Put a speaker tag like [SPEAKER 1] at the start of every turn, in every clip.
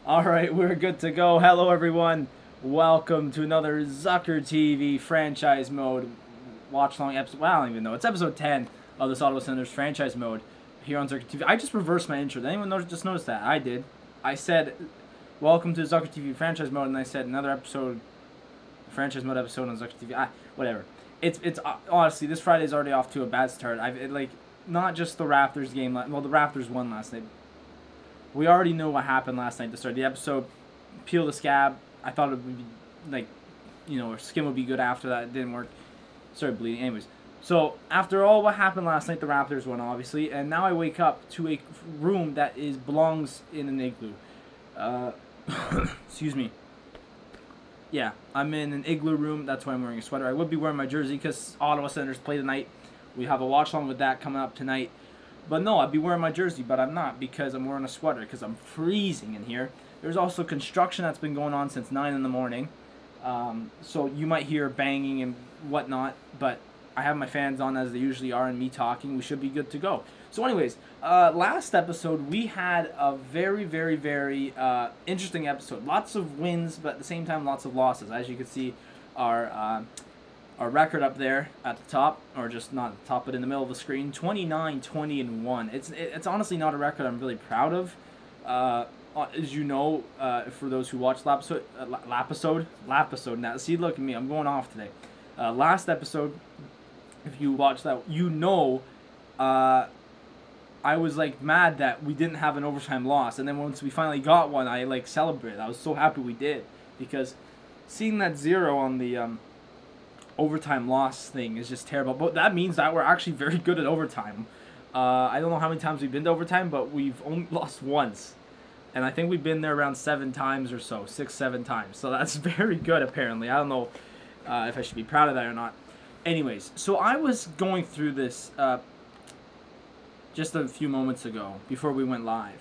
[SPEAKER 1] Alright, we're good to go. Hello, everyone. Welcome to another Zucker TV franchise mode watch long episode. Well, I don't even know. It's episode 10 of this Ottawa Senators franchise mode here on Zucker TV. I just reversed my intro. Did anyone just notice that? I did. I said, welcome to Zucker TV franchise mode, and I said another episode, franchise mode episode on Zucker TV. Whatever. It's honestly, this Friday's already off to a bad start. Not just the Raptors game. Well, the Raptors won last night. We already know what happened last night to start the episode. Peel the scab. I thought it would be, our skin would be good after that. It didn't work. Started bleeding. Anyways. So, after all what happened last night, the Raptors won, obviously. And now I wake up to a room that belongs in an igloo. Excuse me. Yeah, I'm in an igloo room. That's why I'm wearing a sweater. I would be wearing my jersey because Ottawa Senators play tonight. We have a watch-along with that coming up tonight. But no, I'd be wearing my jersey, but I'm not because I'm wearing a sweater because I'm freezing in here. There's also construction that's been going on since 9 in the morning. So you might hear banging and whatnot, but I have my fans on as they usually are and me talking. We should be good to go. So anyways, last episode we had a very, very, very interesting episode. Lots of wins, but at the same time lots of losses. As you can see, our record up there at the top, or just not at the top, but in the middle of the screen, 29, 20, and 1. It's honestly not a record I'm really proud of. As you know, for those who watched Lapisode. Now, see, look at me, I'm going off today. Last episode, if you watched that, you know, I was mad that we didn't have an overtime loss, and then once we finally got one, I celebrated. I was so happy we did, because seeing that 0 on the overtime loss thing is just terrible. But that means that we're actually very good at overtime. I don't know how many times we've been to overtime, but we've only lost once. And I think we've been there around 7 times or so. 6, 7 times. So that's very good, apparently. I don't know if I should be proud of that or not. Anyways, so I was going through this just a few moments ago before we went live.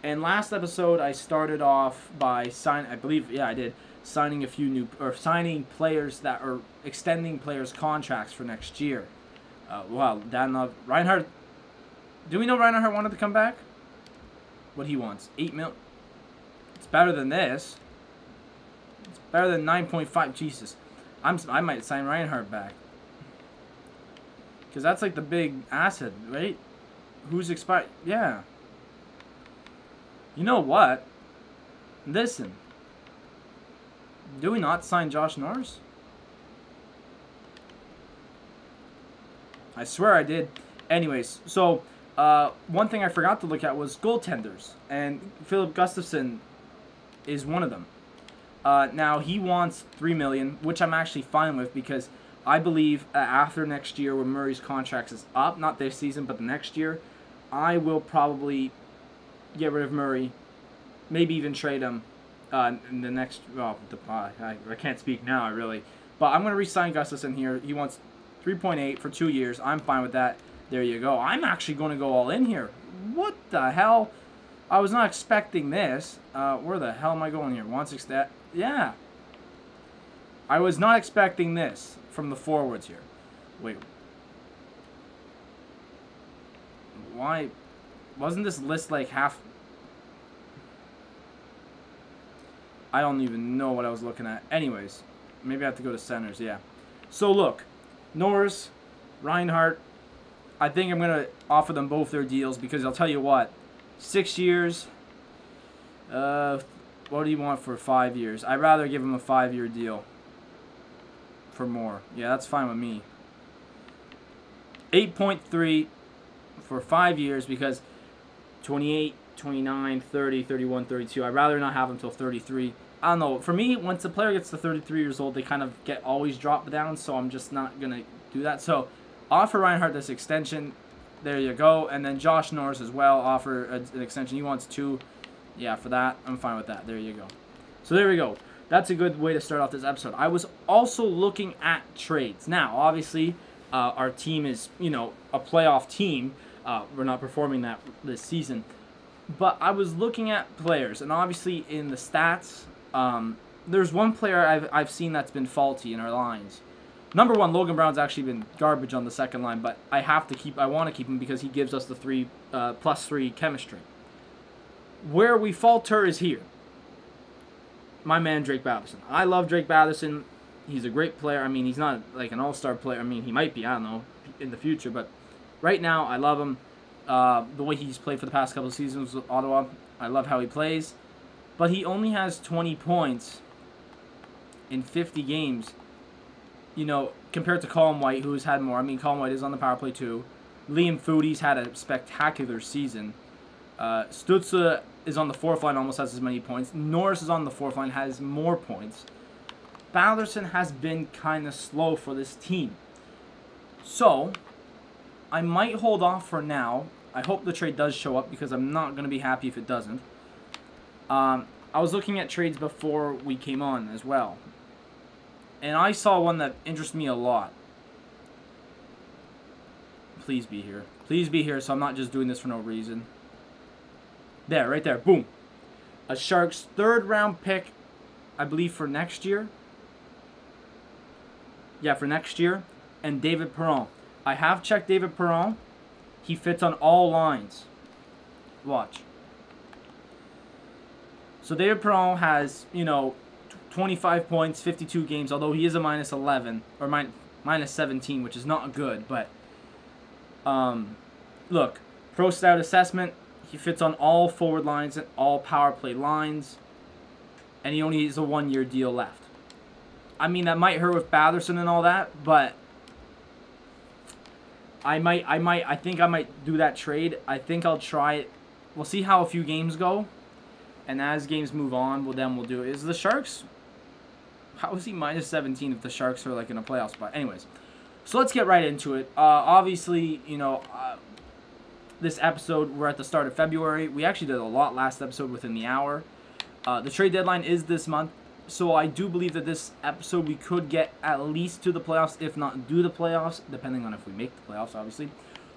[SPEAKER 1] And last episode, I started off by signing a few new, or signing players that are extending players' contracts for next year. Reinhardt. Do we know Reinhardt wanted to come back? What he wants? 8 mil. It's better than this. It's better than 9.5. Jesus, I might sign Reinhardt back because that's the big asset, right? Who's expired? Yeah. You know what? Listen. Do we not sign Josh Norris? I swear I did. Anyways, so one thing I forgot to look at was goaltenders, and Philip Gustafson is one of them. Now he wants $3 million, which I'm actually fine with because I believe after next year, when Murray's contract is up, not this season but the next year, I will probably get rid of Murray, maybe even trade him. In the next, I can't speak now, really. But I'm going to re-sign Gustafson here. He wants 3.8 for 2 years. I'm fine with that. There you go. I'm actually going to go all in here. What the hell? I was not expecting this. Where the hell am I going here? 1.6. Yeah. I was not expecting this from the forwards here. Wait. Why? Wasn't this list half... I don't even know what I was looking at. Anyways, maybe I have to go to centers, yeah. So look, Norris, Reinhardt, I think I'm going to offer them both their deals because I'll tell you what, 6 years, what do you want for 5 years? I'd rather give him a 5-year deal for more. Yeah, that's fine with me. 8.3 for 5 years because 28, 29, 30, 31, 32. I'd rather not have him until 33. I don't know. For me, once a player gets to 33 years old, they kind of always drop down, so I'm just not going to do that. So, offer Reinhardt this extension. There you go. And then Josh Norris as well, offer an extension. He wants 2. Yeah, for that, I'm fine with that. There you go. So, there we go. That's a good way to start off this episode. I was also looking at trades. Now, obviously, our team is, a playoff team. We're not performing that this season. But I was looking at players, and obviously in the stats, there's one player I've seen that's been faulty in our lines. Number 1, Logan Brown's actually been garbage on the second line, but I want to keep him because he gives us the +3 chemistry. Where we falter is here. my man Drake Batherson. I love Drake Batherson. He's a great player. I mean, he's not like an all-star player. I mean, he might be. I don't know in the future, but right now I love him. The way he's played for the past couple of seasons with Ottawa, I love how he plays. But he only has 20 points in 50 games. You know, compared to Colin White, who has had more. I mean, Colin White is on the power play too. Liam Foodie's had a spectacular season. Stützle is on the fourth line, almost has as many points. Norris is on the fourth line, has more points. Batherson has been kind of slow for this team. So, I might hold off for now. I hope the trade does show up because I'm not going to be happy if it doesn't. I was looking at trades before we came on as well. And I saw one that interested me a lot. Please be here. Please be here so I'm not just doing this for no reason. There, right there. Boom. A Sharks 3rd round pick, I believe, for next year. Yeah, for next year. And David Perron. I have checked David Perron. He fits on all lines. Watch. So David Perron has, you know, 25 points, 52 games, although he is a minus 11, or minus 17, which is not good, but look, Pro Stout assessment, he fits on all forward lines and all power play lines, and he only has a 1-year deal left. I mean, that might hurt with Batherson and all that, but I think I might do that trade. I think I'll try it. We'll see how a few games go, and as games move on, well, then we'll do it. Is the Sharks, how is he minus 17 if the Sharks are like in a playoff spot? Anyways, so let's get right into it. Obviously, you know, this episode, we're at the start of February. We actually did a lot last episode within the hour. The trade deadline is this month, so I do believe that this episode we could get at least to the playoffs, if not do the playoffs, depending on if we make the playoffs, obviously.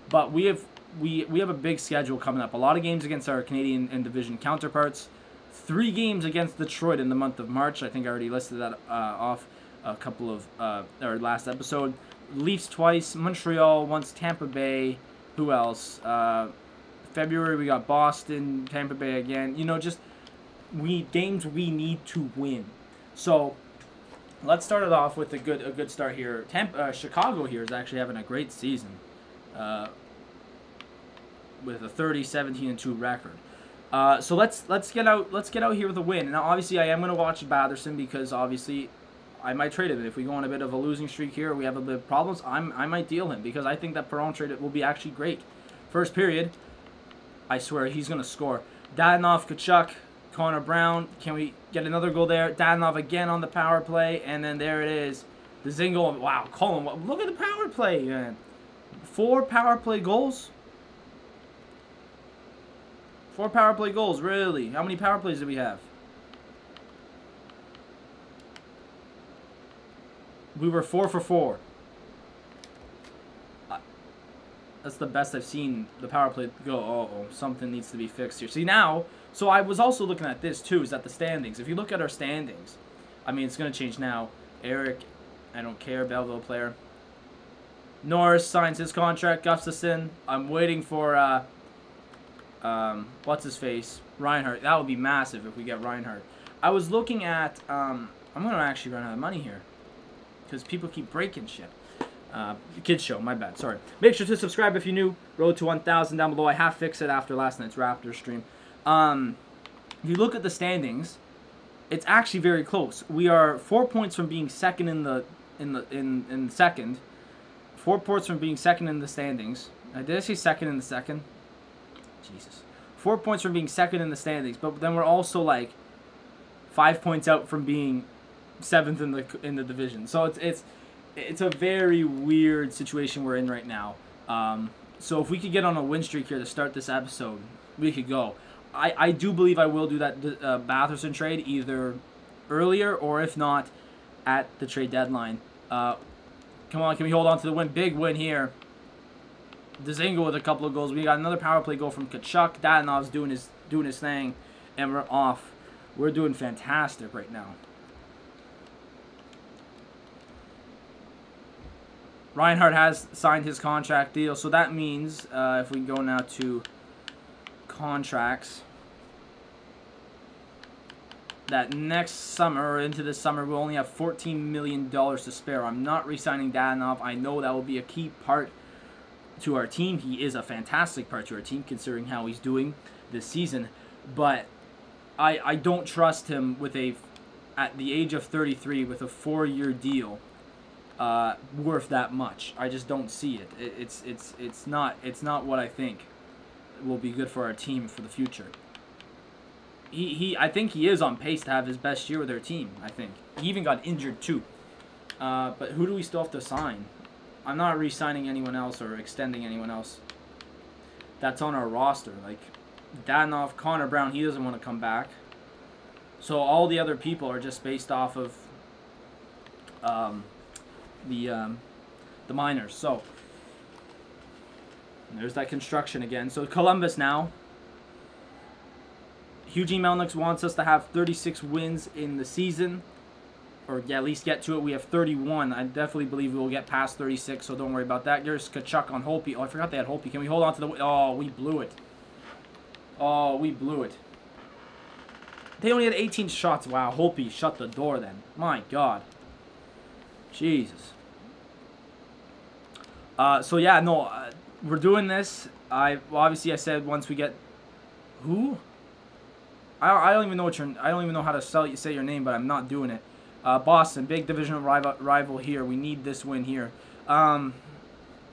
[SPEAKER 1] But we have a big schedule coming up. A lot of games against our Canadian and division counterparts. 3 games against Detroit in the month of March. I think I already listed that off a couple of or last episode. Leafs twice, Montreal once, Tampa Bay. Who else? February we got Boston, Tampa Bay again. You know, just games we need to win. So let's start it off with a good start here. Chicago here is actually having a great season, with a 30-17-2 record. So let's get out here with a win. Now obviously I am gonna watch Batherson because obviously I might trade him. If we go on a bit of a losing streak here, we have a bit of problems, I might deal him because I think that Perron trade will be actually great. First period, I swear he's gonna score. Dadonov, Tkachuk, Connor Brown. Can we get another goal there? Dadonov again on the power play, and then there it is. The Zingle. Wow, Colin, look at the power play, man. 4 power play goals. 4 power play goals, really? How many power plays do we have? We were 4 for 4. That's the best I've seen the power play go. Uh-oh, something needs to be fixed here. See now, so I was also looking at this too, is at the standings. If you look at our standings, I mean, it's going to change now. Eric, I don't care, Belleville player. Norris signs his contract. Gustafson, I'm waiting for, what's his face? Reinhardt. That would be massive if we get Reinhardt. I was looking at, I'm going to actually run out of money here because people keep breaking shit. Kids show, my bad, sorry. Make sure to subscribe if you're new. Road to 1,000 down below. I have fixed it after last night's Raptors stream. If you look at the standings, it's actually very close. We are 4 points from being second in second. 4 points from being second in the standings. Did I say second in the second? Jesus. 4 points from being second in the standings, but then we're also like 5 points out from being 7th in the division. So it's a very weird situation we're in right now. So if we could get on a win streak here to start this episode, we could go. I do believe I will do that Batherson trade either earlier or if not at the trade deadline. Come on, can we hold on to the win? Big win here. Dzingel with a couple of goals. We got another power play goal from Tkachuk. Dadonov's doing his thing, and we're off. We're doing fantastic right now. Reinhardt has signed his contract deal, so that means if we go now to contracts, that next summer or into this summer we'll only have $14 million to spare. I'm not re-signing Dadonov. I know that will be a key part to our team. He is a fantastic part to our team considering how he's doing this season. But I don't trust him with at the age of 33 with a 4-year deal worth that much. I just don't see it. It's not what I think will be good for our team for the future. I think he is on pace to have his best year with our team, I think. He even got injured too. But who do we still have to sign? I'm not re-signing anyone else or extending anyone else that's on our roster. Like Dadonov, Connor Brown, he doesn't want to come back. So all the other people are just based off of the minors. So there's that construction again. So Columbus now. Eugene Melnick wants us to have 36 wins in the season, or at least get to it. We have 31. I definitely believe we will get past 36, so don't worry about that. There's Tkachuk on Holtby. Oh, I forgot they had Holtby. Can we hold on to the... Oh, we blew it. Oh, we blew it. They only had 18 shots. Wow, Holtby shut the door then. My God. Jesus. So, yeah, no, we're doing this. Obviously, I said once we get... Who? I don't even know I don't even know how to say your name, but I'm not doing it. Boston, big divisional rival here. We need this win here. You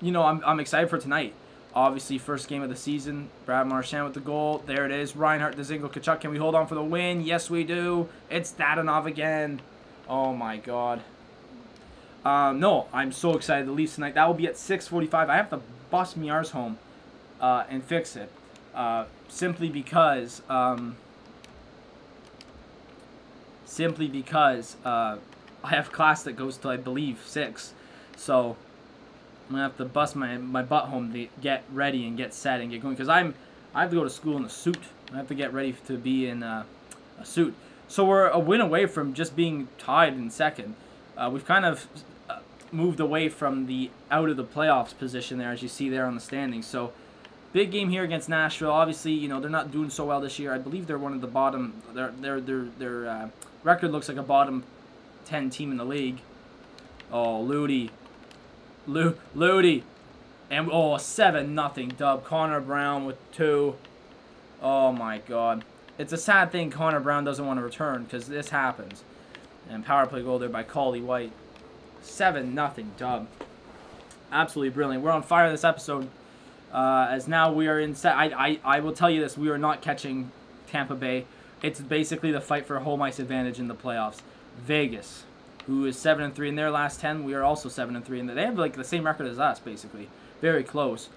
[SPEAKER 1] know, I'm excited for tonight. Obviously, first game of the season. Brad Marchand with the goal. There it is. Reinhardt, Dzingel, Tkachuk. Can we hold on for the win? Yes, we do. It's Dadonov again. Oh my God. No, I'm so excited. The Leafs tonight. That will be at 6:45. I have to bust my arse home and fix it. Simply because I have class that goes till, I believe, 6. So I'm going to have to bust my butt home to get ready and get set and get going. Because I have to go to school in a suit. I have to get ready to be in a suit. So we're a win away from just being tied in second. We've kind of moved away from the out of the playoffs position there, as you see there on the standings. So big game here against Nashville. Obviously, you know, they're not doing so well this year. I believe they're one of the bottom. Their record looks like a bottom 10 team in the league. Oh, Ludi. And, oh, 7-0 dub. Connor Brown with 2. Oh, my God. It's a sad thing Connor Brown doesn't want to return because this happens. And power play goal there by Cauley White. 7-0 dub. Absolutely brilliant. We're on fire this episode. As now we are in set. I will tell you this. We are not catching Tampa Bay. It's basically the fight for home ice advantage in the playoffs. Vegas, who is 7-3 in their last 10. We are also 7-3 and they have like the same record as us, basically. Very close.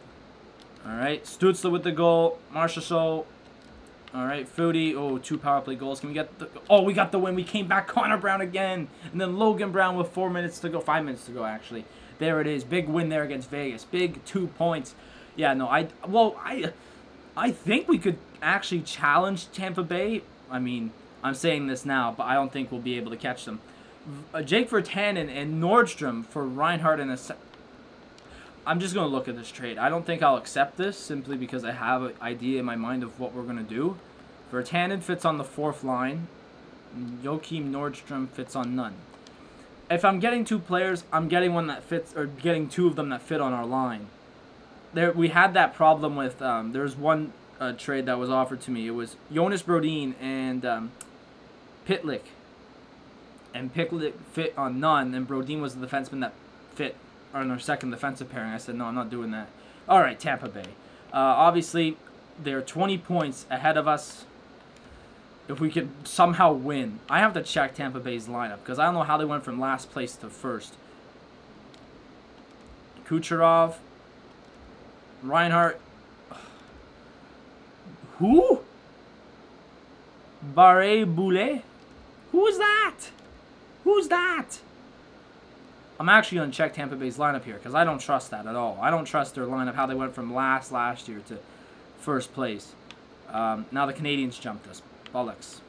[SPEAKER 1] All right, Stützle with the goal. Marchessault. All right, Foudy. Oh, 2 power play goals. Can we get the... Oh, we got the win. We came back. Connor Brown again. And then Logan Brown with 4 minutes to go. 5 minutes to go, actually. There it is. Big win there against Vegas. Big 2 points. Yeah, no, I think we could actually challenge Tampa Bay. I mean, I'm saying this now, but I don't think we'll be able to catch them. Jake Virtanen and Nordstrom for Reinhardt and I'm just going to look at this trade. I don't think I'll accept this simply because I have an idea in my mind of what we're going to do. Virtanen fits on the 4th line. Joachim Nordstrom fits on none. If I'm getting 2 players, I'm getting one that fits, or getting 2 of them that fit on our line. We had that problem with, there's one trade that was offered to me. It was Jonas Brodin and Pitlick. And Pitlick fit on none, and Brodin was the defenseman that fit on our second defensive pairing. I said, no, I'm not doing that. All right, Tampa Bay. Obviously, they're 20 points ahead of us. If we could somehow win. I have to check Tampa Bay's lineup, because I don't know how they went from last place to first. Kucherov. Reinhardt. Who? Barré-Boulet? Who is that? Who's that? I'm actually going to check Tampa Bay's lineup here because I don't trust that at all. I don't trust their lineup, how they went from last year to first place. Now the Canadians jumped us. Bollocks.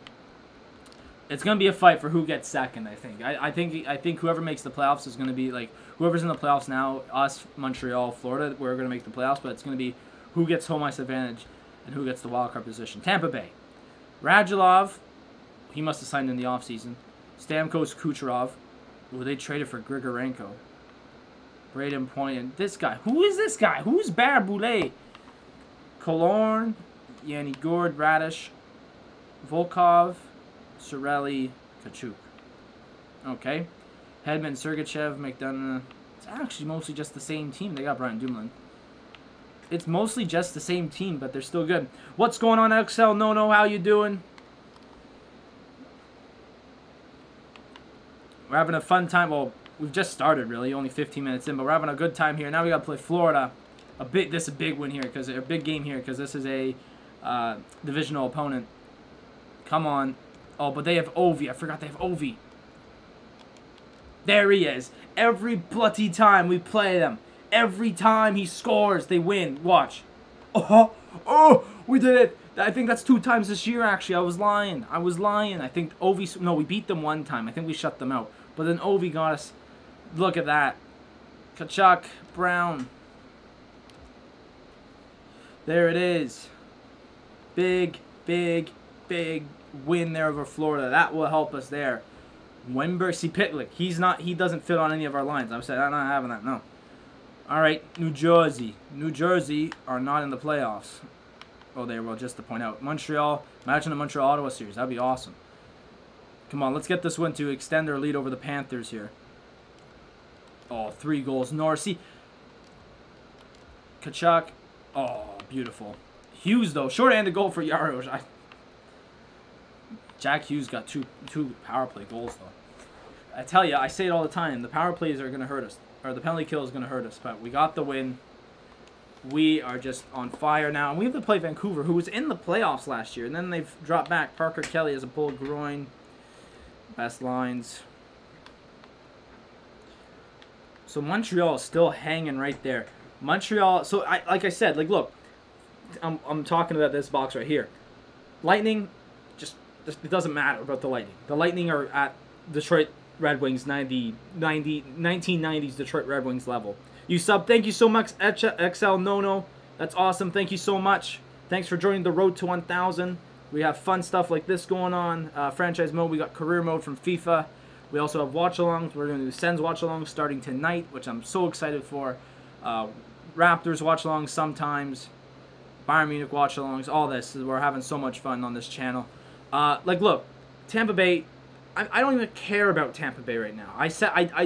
[SPEAKER 1] It's going to be a fight for who gets second, I think. I think whoever makes the playoffs is going to be, like, whoever's in the playoffs now, us, Montreal, Florida, we're going to make the playoffs, but it's going to be who gets home ice advantage and who gets the wild card position. Tampa Bay. Radulov, He must have signed in the offseason. Stamkos Kucherov. Ooh, they traded for Grigorenko. Braden Point. And this guy. Who is this guy? Who's Barboulay? Killorn. Yanni Gourde. Radish. Volkov. Sorelli. Kachuk. Okay. Hedman, Sergachev, McDonough. It's actually mostly just the same team. They got Brian Dumoulin. It's mostly just the same team, but they're still good. What's going on, XL? No, how you doing? We're having a fun time. Well, we've just started, really. Only 15 minutes in, but we're having a good time here. Now we got to play Florida. This is a big win here, a big game here, because this is a divisional opponent. Come on. Oh, but they have Ovi. I forgot they have Ovi. There he is. Every bloody time we play them. Every time he scores, they win. Watch. Oh, we did it. I think that's 2 times this year, actually. I was lying. I think Ovi... No, we beat them 1 time. I think we shut them out. But then Ovi got us. Look at that. Kachuk, Brown. There it is. Big win there over Florida. That will help us there. Wember, see Pitlick. He doesn't fit on any of our lines. I'm saying I'm not having that. No. All right, New Jersey. New Jersey are not in the playoffs. Oh, they will. Just to point out, Montreal. Imagine a Montreal-Ottawa series. That'd be awesome. Come on, let's get this one to extend our lead over the Panthers here. Oh, 3 goals. Norris. See. Kachuk. Oh, beautiful. Hughes though, short-handed goal for Yaros. Jack Hughes got two power play goals though. I tell you, I say it all the time. The power plays are gonna hurt us, or the penalty kill is gonna hurt us. But we got the win. We are just on fire now, and we have to play Vancouver, who was in the playoffs last year, and then they've dropped back. Parker Kelly has a pulled groin. Best lines. So Montreal is still hanging right there. Montreal. So like I said, look, I'm talking about this box right here. Lightning. It doesn't matter about the Lightning. The Lightning are at Detroit Red Wings 1990s Detroit Red Wings level. You sub, thank you so much, XL Nono. That's awesome. Thank you so much. Thanks for joining the road to 1,000. We have fun stuff like this going on. Franchise mode, we got career mode from FIFA. We also have watch-alongs. We're going to do Sens watch-alongs starting tonight, which I'm so excited for. Raptors watch-alongs sometimes. Bayern Munich watch-alongs. All this. We're having so much fun on this channel. Look, Tampa Bay, I don't even care about Tampa Bay right now. I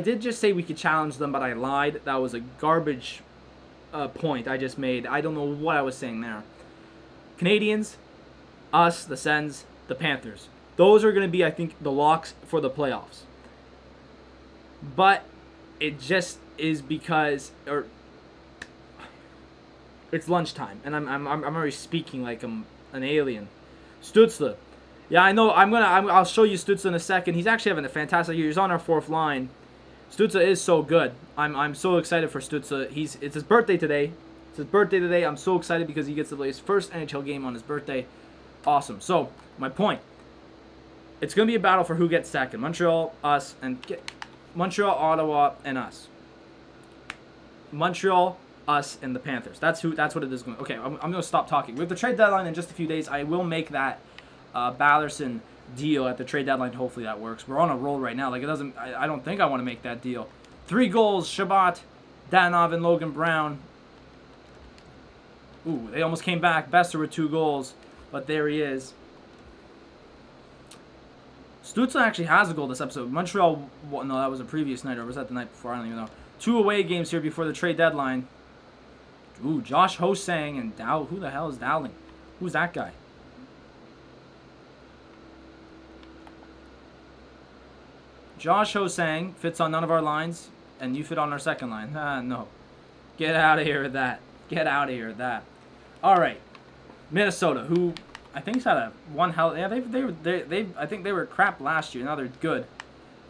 [SPEAKER 1] did just say we could challenge them, but I lied. That was a garbage point I just made. I don't know what I was saying there. Canadians, us, the Sens, the Panthers. Those are going to be, I think, the locks for the playoffs. But it just is because, it's lunchtime, and I'm already speaking like I'm an alien. Stutzler. Yeah, I know. I'll show you Stützle in a second. He's actually having a fantastic year. He's on our 4th line. Stützle is so good. I'm so excited for Stützle. It's his birthday today. I'm so excited because he gets to play his first NHL game on his birthday. Awesome. So my point. It's gonna be a battle for who gets second. Montreal, us, and Montreal, Ottawa, and us. Montreal, us, and the Panthers. That's what it is going. Okay, I'm gonna stop talking. With the trade deadline in just a few days, I will make that Ballerson deal at the trade deadline. Hopefully that works. We're on a roll right now. Like, it doesn't. I don't think I want to make that deal. 3 goals. Shabbat, Danov, and Logan Brown. Ooh, they almost came back. Besser with 2 goals, but there he is. Stützle actually has a goal this episode. Montreal. No, that was a previous night, or was that the night before? I don't even know. 2 away games here before the trade deadline. Ooh, Josh Hosang and Dow. Who the hell is Dowling? Who's that guy? Josh Hosang fits on none of our lines, and you fit on our second line. No. Get out of here with that. Get out of here with that. All right. Minnesota, who I think's had a one hell. Yeah, they I think they were crap last year. Now they're good.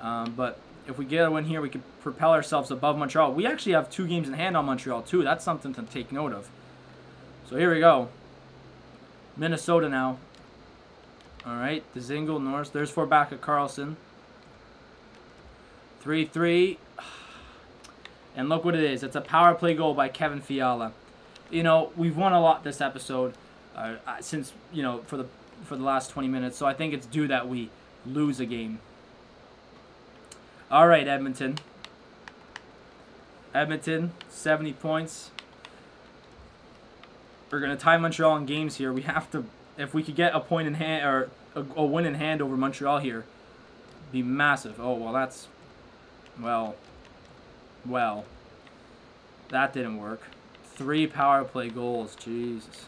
[SPEAKER 1] But if we get a win here, we could propel ourselves above Montreal. We actually have 2 games in hand on Montreal too. That's something to take note of. So here we go. Minnesota now. All right, Dzingel, Norris. There's Forbacka, Carlson. 3-3. And look what it is. It's a power play goal by Kevin Fiala. You know, we've won a lot this episode since, you know, for the last 20 minutes. So I think it's due that we lose a game. All right, Edmonton. Edmonton, 70 points. We're going to tie Montreal in games here. We have to, if we could get a point in hand, or a win in hand over Montreal here, be massive. Oh, well, that's, well, that didn't work. 3 power play goals. Jesus.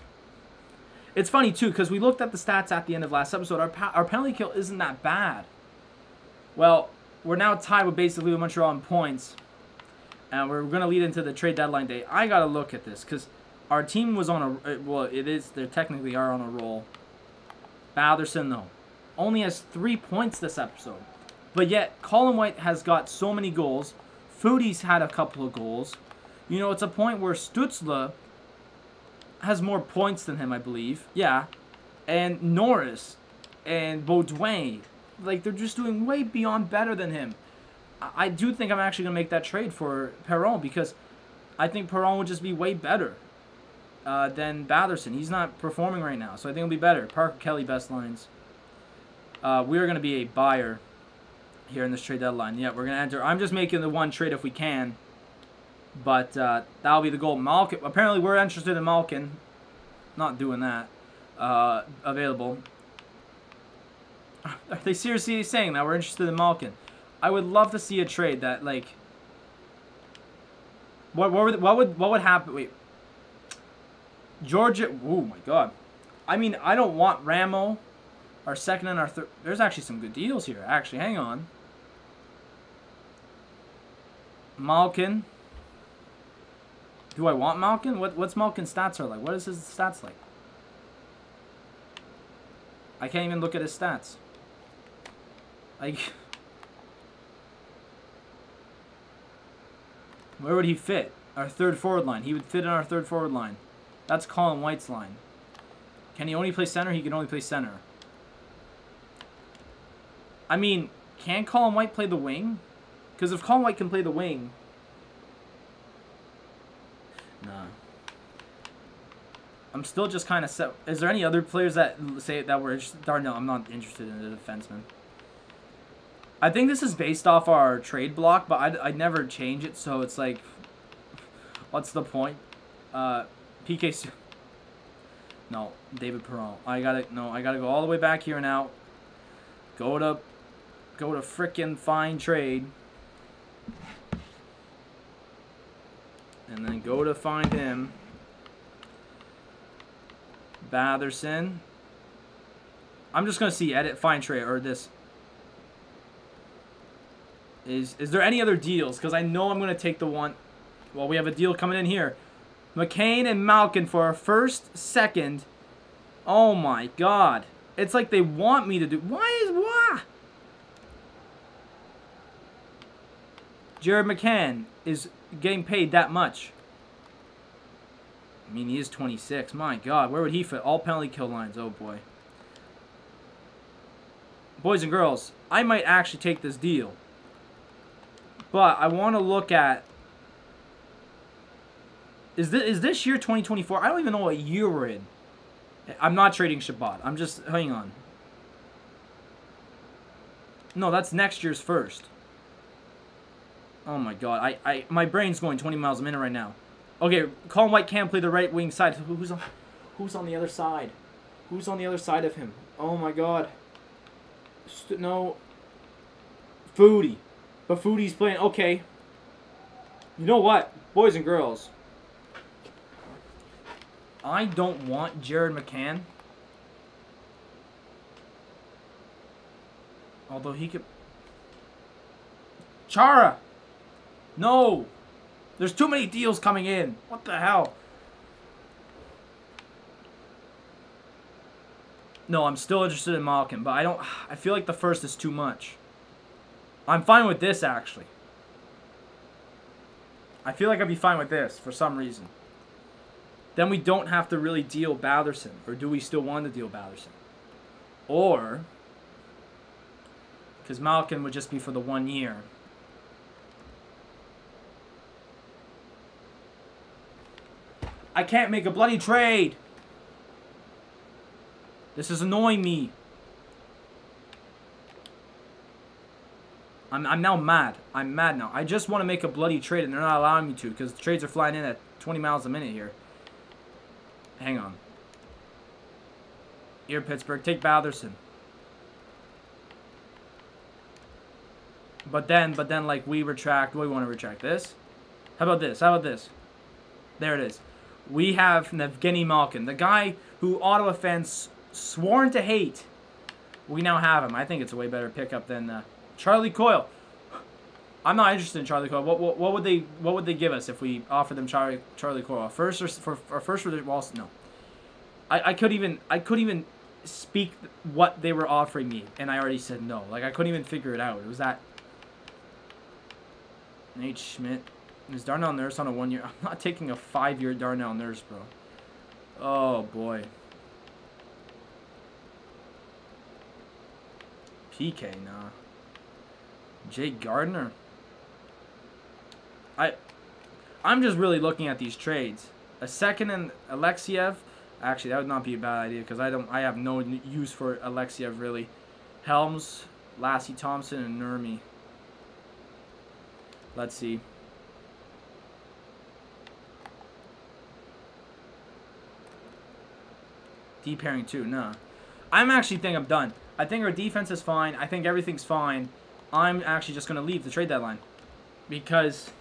[SPEAKER 1] It's funny, too, because we looked at the stats at the end of last episode. Our penalty kill isn't that bad. Well, we're now tied with basically with Montreal in points. And we're going to lead into the trade deadline day. I got to look at this because our team was on a... Well, it is. They technically are on a roll. Batherson, though, only has 3 points this episode. But yet, Colin White has got so many goals. Foodie's had a couple of goals. You know, it's a point where Zuccala has more points than him, I believe. Yeah. And Norris and Baudouin, like, they're just doing way beyond better than him. I do think I'm actually going to make that trade for Perron because I think Perron would just be way better than Batherson. He's not performing right now, so I think it'll be better. Parker Kelly, best lines. We are going to be a buyer here in this trade deadline. Yeah, we're going to enter. I'm just making the one trade if we can, but that'll be the goal. Malkin, apparently we're interested in Malkin. Not doing that. Available. Are they seriously saying that we're interested in Malkin? I would love to see a trade that, like, what would happen? Wait, Georgia. Oh my God. I mean, I don't want Ramo, our second and our third. There's actually some good deals here. Actually, hang on. Malkin. Do I want Malkin? What's Malkin's stats are like? What is his stats like? I can't even look at his stats. Like. Where would he fit? Our third forward line. He would fit in our third forward line. That's Colin White's line. Can he only play center? He can only play center. I mean, can Colin White play the wing? Because if Colin White can play the wing... Nah. I'm still just kind of set... Is there any other players that say that we're interested? No, I'm not interested in the defenseman. I think this is based off our trade block, but I'd never change it, so it's like, what's the point? PK... No, David Perron. I gotta go all the way back here now. Go to frickin' find trade. And then go to find him. Batherson. I'm just gonna see edit, find trade, or this. Is there any other deals? Because I know I'm going to take the one. Well, we have a deal coming in here. McCain and Malkin for our first, second. Oh my God. It's like they want me to do. Why? Jared McCann is getting paid that much. I mean, he is 26. My God. Where would he fit? All penalty kill lines. Oh boy. Boys and girls, I might actually take this deal. But I want to look at, is this year 2024? I don't even know what year we're in. I'm not trading Shabbat. I'm just, hang on. No, that's next year's first. Oh my God, my brain's going 20 miles a minute right now. Okay, Colin White can't play the right wing side. Who's on the other side? Who's on the other side of him? Oh my God. No. Foodie. But Foodie's playing. Okay. You know what? Boys and girls. I don't want Jared McCann. Although he could... Chara! No! There's too many deals coming in. What the hell? No, I'm still interested in Malkin, but I feel like the first is too much. I'm fine with this, actually. I feel like I'd be fine with this for some reason. Then we don't have to really deal Batherson. Or do we still want to deal Batherson? Or, because Malkin would just be for the 1 year. I can't make a bloody trade. This is annoying me. I'm now mad. I'm mad now. I just want to make a bloody trade, and they're not allowing me to because the trades are flying in at 20 miles a minute here. Hang on. Here, Pittsburgh. Take Batherson. But then, like, we retract. What do we want to retract? This? How about this? How about this? There it is. We have Evgeny Malkin, the guy who Ottawa fans sworn to hate. We now have him. I think it's a way better pickup than Charlie Coyle. I'm not interested in Charlie Coyle. What would they give us if we offered them Charlie Coyle? First or first for the Walls? No. I couldn't even speak what they were offering me, and I already said no. Like, I couldn't even figure it out. It was that. Nate Schmidt. Is Darnell Nurse on a 1-year? I'm not taking a 5-year Darnell Nurse, bro. Oh, boy. PK, nah. Jake Gardner. I'm just really looking at these trades. A second and Alexiev. Actually, that would not be a bad idea because I have no use for Alexiev really. Helms, Lassie Thompson, and Nurmi. Let's see. Deep pairing too, nah. I'm actually think I'm done. I think our defense is fine. I think everything's fine. I'm actually just gonna leave the trade deadline because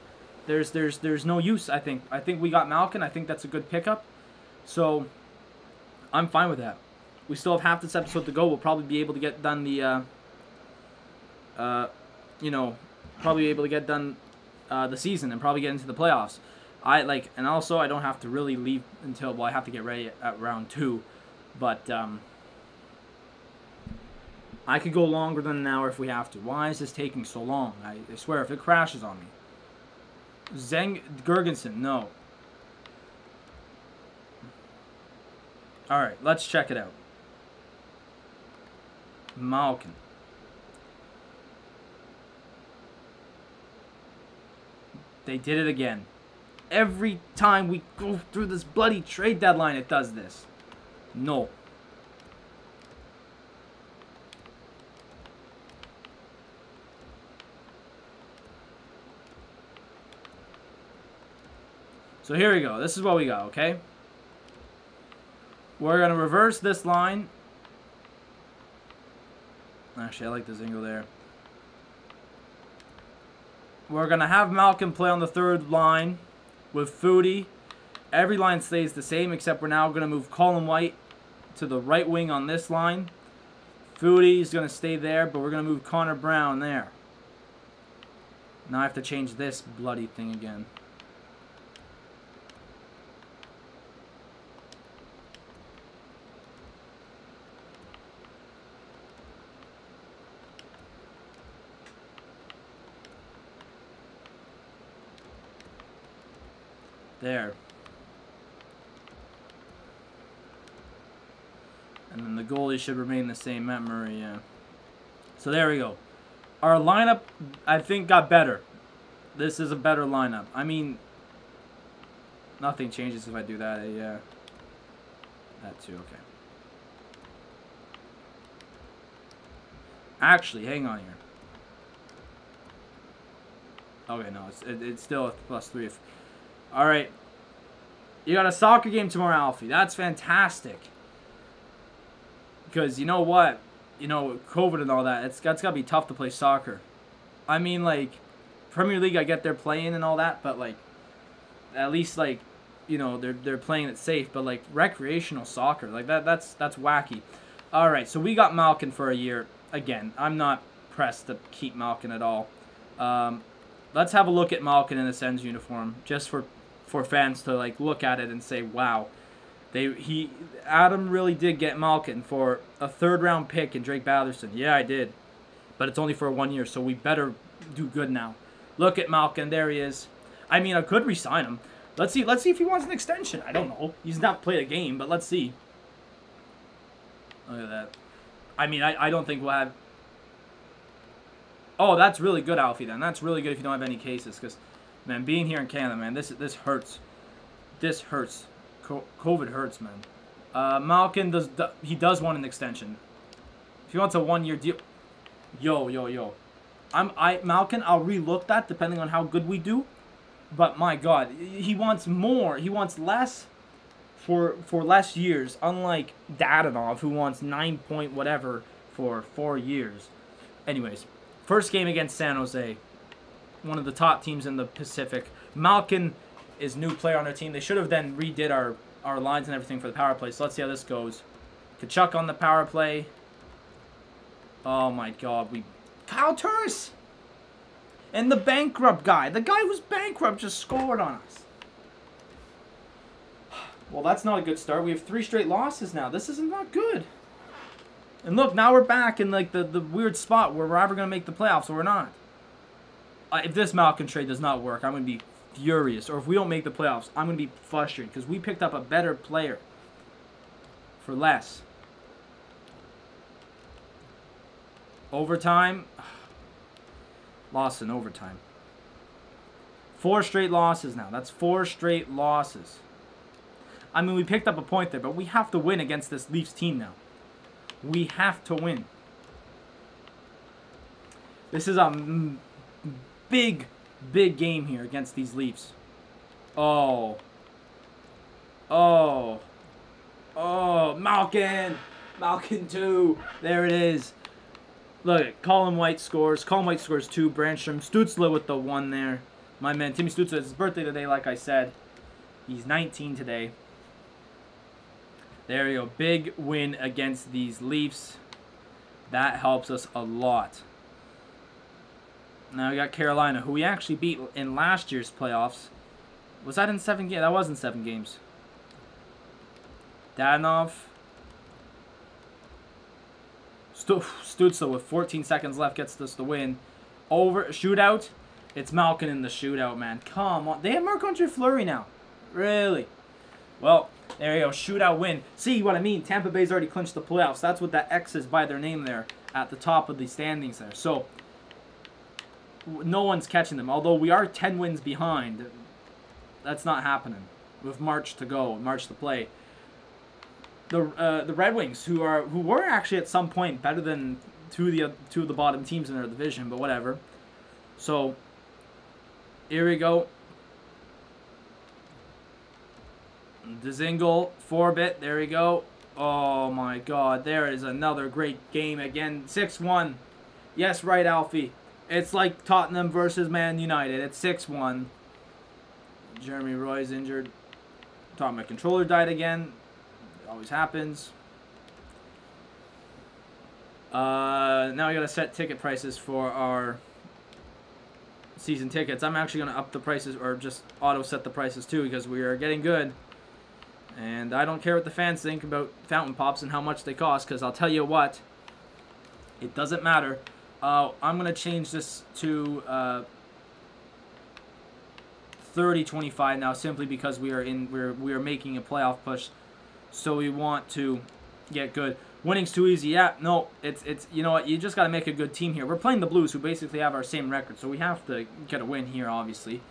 [SPEAKER 1] there's no use. I think we got Malkin. I think that's a good pickup. So I'm fine with that. We still have half this episode to go. We'll probably be able to get done the the season and probably get into the playoffs. And also I don't have to really leave until, well, I have to get ready at round 2. But I could go longer than an hour if we have to. Why is this taking so long? I swear, if it crashes on me. Gergensen, no. Alright, let's check it out. Malkin. They did it again. Every time we go through this bloody trade deadline, it does this. No. So here we go. This is what we got, okay? We're going to reverse this line. Actually, I like this angle there. We're going to have Malkin play on the third line with Foodie. Every line stays the same, except we're now going to move Colin White to the right wing on this line. Foodie is going to stay there, but we're going to move Connor Brown there. Now I have to change this bloody thing again. There. And then the goalie should remain the same, Matt Murray, yeah. So there we go. Our lineup, I think, got better. This is a better lineup. I mean, nothing changes if I do that, yeah. That too, okay. Actually, hang on here. Okay, no, it's still a +3. All right. You got a soccer game tomorrow, Alfie. That's fantastic. Because you know what? You know, COVID and all that, that's got to be tough to play soccer. I mean, like, Premier League, I get they're playing and all that, but, like, at least, like, you know, they're playing it safe. But, like, recreational soccer, like, that's wacky. All right, so we got Malkin for a year. Again, I'm not pressed to keep Malkin at all. Let's have a look at Malkin in a Sens uniform, just for fans to, like, look at it and say, wow, Adam really did get Malkin for a 3rd-round pick in Drake Batherson. Yeah, I did, but it's only for 1 year, so we better do good now. Look at Malkin, there he is. I mean, I could re-sign him. Let's see if he wants an extension. I don't know. He's not played a game, but let's see. Look at that. I mean, I don't think we'll have. Oh, that's really good, Alfie. Then that's really good if you don't have any cases, because. Man, being here in Canada, man, this hurts. This hurts. COVID hurts, man. Malkin does want an extension. If he wants a 1-year deal, yo. Malkin, I'll relook that depending on how good we do. But my God, he wants more. He wants less for less years. Unlike Dadonov, who wants 9 point whatever for 4 years. Anyways, first game against San Jose, one of the top teams in the Pacific. Malkin is new player on our team. They should have then redid our lines and everything for the power play. So let's see how this goes. Tkachuk on the power play. Oh my God, Kyle Turris! And the bankrupt guy. The guy who's bankrupt just scored on us. Well, that's not a good start. We have 3 straight losses now. This isn't not good. And look, now we're back in like the weird spot where we're ever going to make the playoffs, or we're not. If this Malkin trade does not work, I'm going to be furious. Or if we don't make the playoffs, I'm going to be frustrated because we picked up a better player for less. Overtime. Lost in overtime. 4 straight losses now. That's 4 straight losses. I mean, we picked up a point there, but we have to win against this Leafs team now. We have to win. This is a big, big game here against these Leafs. Oh. Oh. Oh, Malkin. Malkin 2. There it is. Look, Colin White scores. Colin White scores 2. Brandstrom. Stutzla with the 1 there. My man, Timmy Stutzla, it's his birthday today, like I said. He's 19 today. There you go. Big win against these Leafs. That helps us a lot. Now we got Carolina, who we actually beat in last year's playoffs. Was that in 7 games? That was in 7 games. Dadonov. Stutzla with 14 seconds left gets us the win. Over shootout. It's Malkin in the shootout, man. Come on. They have Marc-Andre Fleury now. Really? Well, there you go. Shootout win. See what I mean? Tampa Bay's already clinched the playoffs. That's what that X is by their name there at the top of the standings there. So, no one's catching them. Although we are 10 wins behind. That's not happening. With March to go. March to play. The Red Wings, who were actually at some point better than two of the bottom teams in their division, but whatever. So, here we go. Dzingel, 4-bit, there we go. Oh my God, there is another great game again. 6-1. Yes, right, Alfie. It's like Tottenham versus Man United. It's 6-1. Jeremy Roy's injured. Thought my controller died again. It always happens. Now we gotta set ticket prices for our season tickets. I'm actually gonna up the prices, or just auto set the prices too, because we are getting good. And I don't care what the fans think about fountain pops and how much they cost, because I'll tell you what, it doesn't matter. I'm gonna change this to 30-25 now, simply because we are making a playoff push, so we want to get good. Winning's too easy. Yeah, no, it's you know what, you just gotta make a good team here. We're playing the Blues, who basically have our same record, so we have to get a win here, obviously.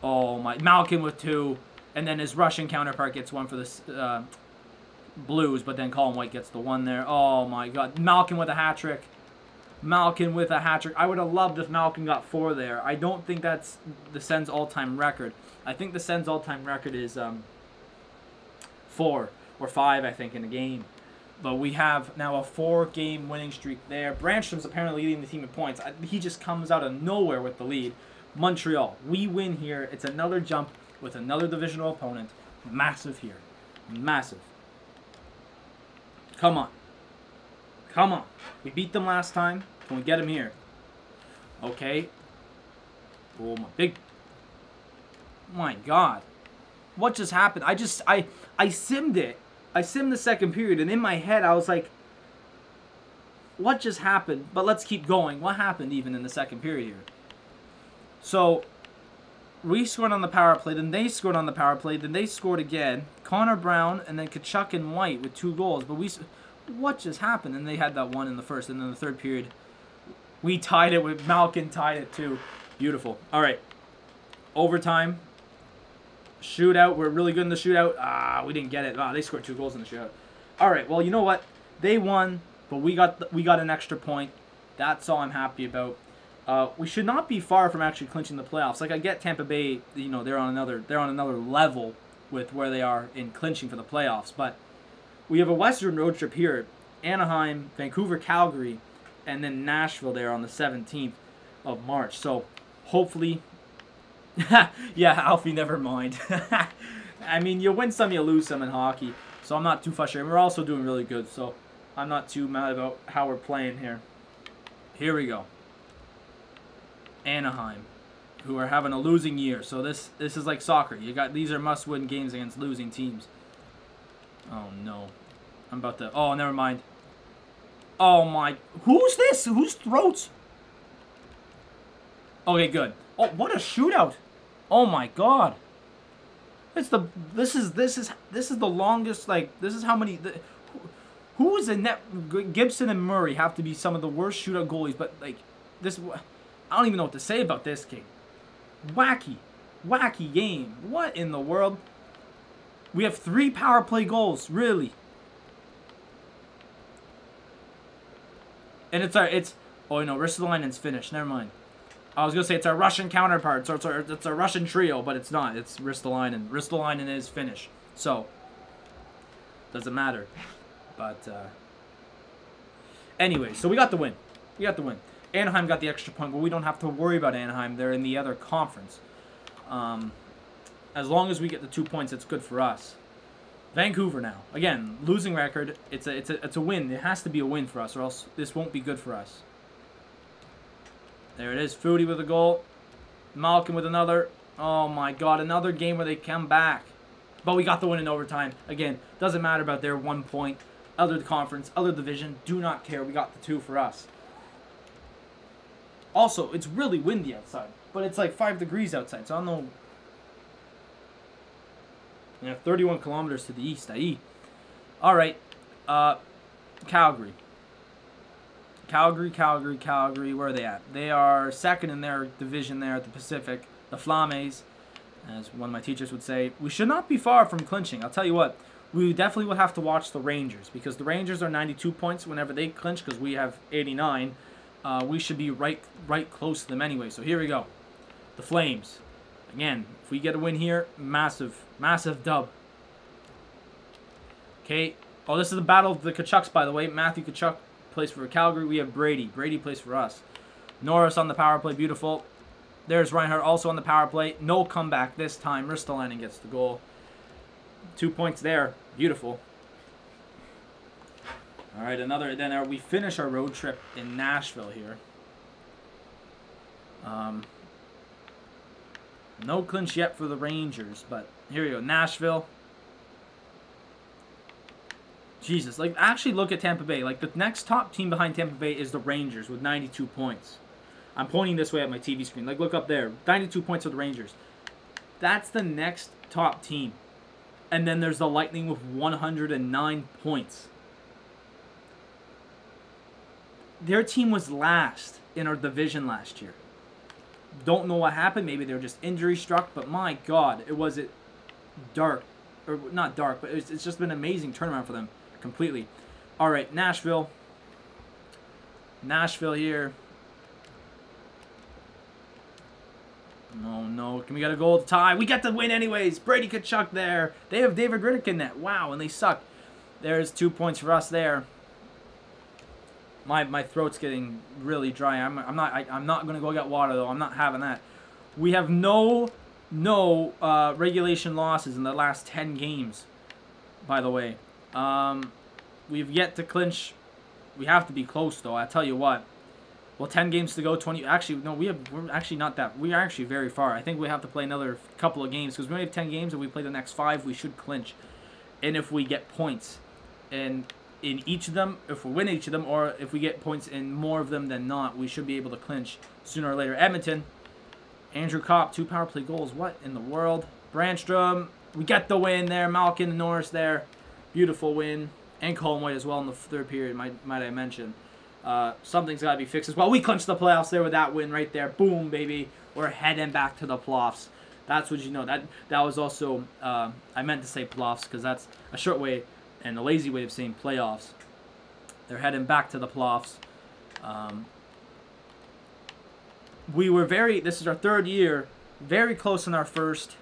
[SPEAKER 1] Oh my, Malkin with 2. And then his Russian counterpart gets 1 for the Blues, but then Colin White gets the 1 there. Oh my God. Malkin with a hat trick. Malkin with a hat trick. I would have loved if Malkin got 4 there. I don't think that's the Sens all-time record. I think the Sens all-time record is 4 or 5, I think, in a game. But we have now a 4-game winning streak there. Brandstrom's apparently leading the team in points. He just comes out of nowhere with the lead. Montreal, we win here. It's another jump with another divisional opponent. Massive here. Massive. Come on. Come on. We beat them last time. Can we get them here? Okay. Oh, my big... My God. What just happened? I simmed it. I simmed the second period, and in my head, I was like, what just happened? But let's keep going. What happened even in the second period here? So... we scored on the power play, then they scored on the power play, then they scored again. Connor Brown, and then Tkachuk and White with 2 goals. But what just happened? And they had that 1 in the first, and then the third period, we tied it with Malkin, tied it too. Beautiful. All right. Overtime. Shootout. We're really good in the shootout. We didn't get it. They scored 2 goals in the shootout. All right. Well, you know what? They won, but we got an extra point. That's all I'm happy about. we should not be far from actually clinching the playoffs. Like, I get Tampa Bay, you know, they're on another level with where they are in clinching for the playoffs, but we have a Western road trip here: Anaheim, Vancouver, Calgary, and then Nashville there on the 17th of March. So hopefully, yeah, Alfie, never mind. I mean, you win some, you lose some in hockey, so I'm not too frustrated. We're also doing really good, so I'm not too mad about how we're playing here. Here we go. Anaheim, who are having a losing year. So this is like soccer. These are must-win games against losing teams. Oh no, I'm about to. Oh, never mind. Oh my, who's this? Whose throats? Okay, good. Oh, what a shootout! Oh my God. This is the longest. Like, this is how many. Who is in net? Gibson and Murray have to be some of the worst shootout goalies. But like this. I don't even know what to say about this game. Wacky game. What in the world? We have 3 power play goals, really. And oh no, Ristolainen's finished. Never mind. I was gonna say it's our Russian counterpart, so it's a Russian trio, but it's not. It's Ristolainen. Ristolainen is finished, so doesn't matter. But anyway, so we got the win. Anaheim got the extra point, but we don't have to worry about Anaheim. They're in the other conference. As long as we get the 2 points, it's good for us. Vancouver now. Again, losing record. It's a win. It has to be a win for us, or else this won't be good for us. There it is. Foodie with a goal. Malkin with another. Oh my God, another game where they come back. But we got the win in overtime. Again, doesn't matter about their 1 point. Other conference, other division, do not care. We got the 2 for us. Also, it's really windy outside, but it's like 5 degrees outside, so I don't know. Yeah, 31 kilometers to the east, i.e. All right, Calgary. Where are they at? They are second in their division there at the Pacific. The Flames, as one of my teachers would say, we should not be far from clinching. I'll tell you what, we definitely will have to watch the Rangers, because the Rangers are 92 points whenever they clinch, because we have 89. We should be right close to them anyway. So here we go. The Flames. Again, if we get a win here, massive dub. Okay. Oh, this is the battle of the Tkachuks, by the way. Matthew Tkachuk plays for Calgary. We have Brady. Brady plays for us. Norris on the power play. Beautiful. There's Reinhardt also on the power play. No comeback this time. Ristolainen gets the goal. 2 points there. Beautiful. All right, then we finish our road trip in Nashville here. No clinch yet for the Rangers, but here we go. Nashville. Jesus, like, actually look at Tampa Bay. Like, the next top team behind Tampa Bay is the Rangers with 92 points. I'm pointing this way at my TV screen. Like, look up there. 92 points for the Rangers. That's the next top team. And then there's the Lightning with 109 points. Their team was last in our division last year. Don't know what happened. Maybe they were just injury struck. But my God, it dark. Or not dark, but it's just been an amazing turnaround for them completely. All right, Nashville. Nashville here. No. Can we get a goal to tie? We get the win anyways. Brady Tkachuk there. They have David Rittich in net. Wow, and they suck. There's 2 points for us there. My throat's getting really dry. I'm not gonna go get water though. I'm not having that. We have no regulation losses in the last 10 games. By the way, we've yet to clinch. We have to be close though. I tell you what. Well, 10 games to go. 20. Actually, no. We're actually not that. We are actually very far. I think we have to play another couple of games because we only have 10 games. If we play the next 5, we should clinch. And if we get points, and in each of them, if we win each of them, or if we get points in more of them than not, we should be able to clinch sooner or later. Edmonton, Andrew Kopp, 2 power play goals. What in the world? Brandstrom, we get the win there. Malkin and Norris there. Beautiful win. And Colin as well in the 3rd period, might I mention. Something's got to be fixed as well. We clinched the playoffs there with that win right there. Boom, baby. We're heading back to the playoffs. That's what you know. That was also, I meant to say playoffs because that's a short way and a lazy way of saying playoffs. They're heading back to the playoffs. we were this is our third year, very close in our first.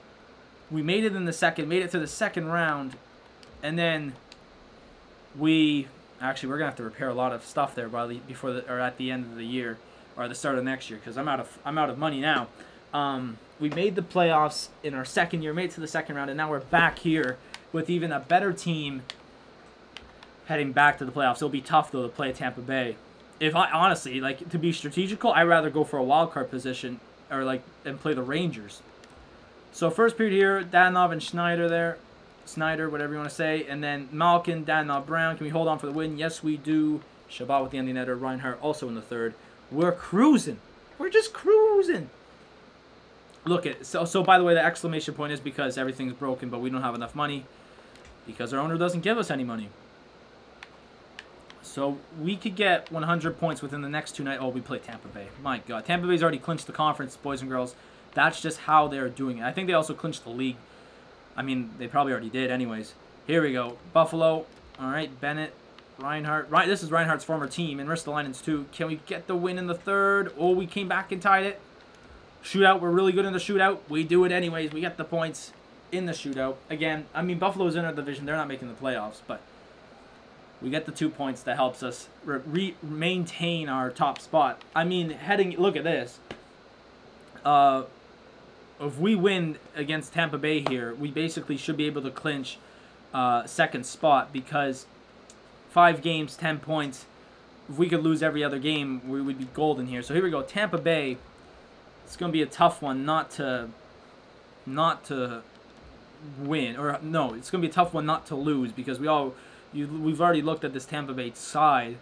[SPEAKER 1] We made it in the second, made it to the second round, and then we're gonna have to repair a lot of stuff there or at the end of the year or the start of next year, because I'm out of money now. We made the playoffs in our second year, made it to the second round, and now we're back here with even a better team heading back to the playoffs. It'll be tough though to play Tampa Bay. If I honestly to be strategical, I'd rather go for a wild card position and play the Rangers. So first period here, Dadonov and Snyder, whatever you want to say, and then Malkin, Dadonov, Brown. Can we hold on for the win? Yes, we do. Shabbat with the ending netter. Reinhardt also in the third. We're cruising. We're just cruising. Look at so. By the way, the exclamation point is because everything's broken, but we don't have enough money because our owner doesn't give us any money. So we could get 100 points within the next 2 nights. Oh, we play Tampa Bay. My God, Tampa Bay's already clinched the conference, boys and girls. That's just how they're doing it. I think they also clinched the league. I mean, they probably already did anyways. Here we go. Buffalo. All right, Bennett, Reinhardt. Right, this is Reinhardt's former team, and Ristolainen's too. Can we get the win in the third? Oh, we came back and tied it. Shootout. We're really good in the shootout. We do it anyways. We get the points in the shootout. Again, I mean, Buffalo's in our division. They're not making the playoffs, but we get the 2 points that helps us maintain our top spot. I mean, look at this. If we win against Tampa Bay here, we basically should be able to clinch second spot because 5 games, 10 points. If we could lose every other game, we would be golden here. So here we go. Tampa Bay. It's going to be a tough one not to win. Or no, it's going to be a tough one not to lose because we've already looked at this Tampa Bay side.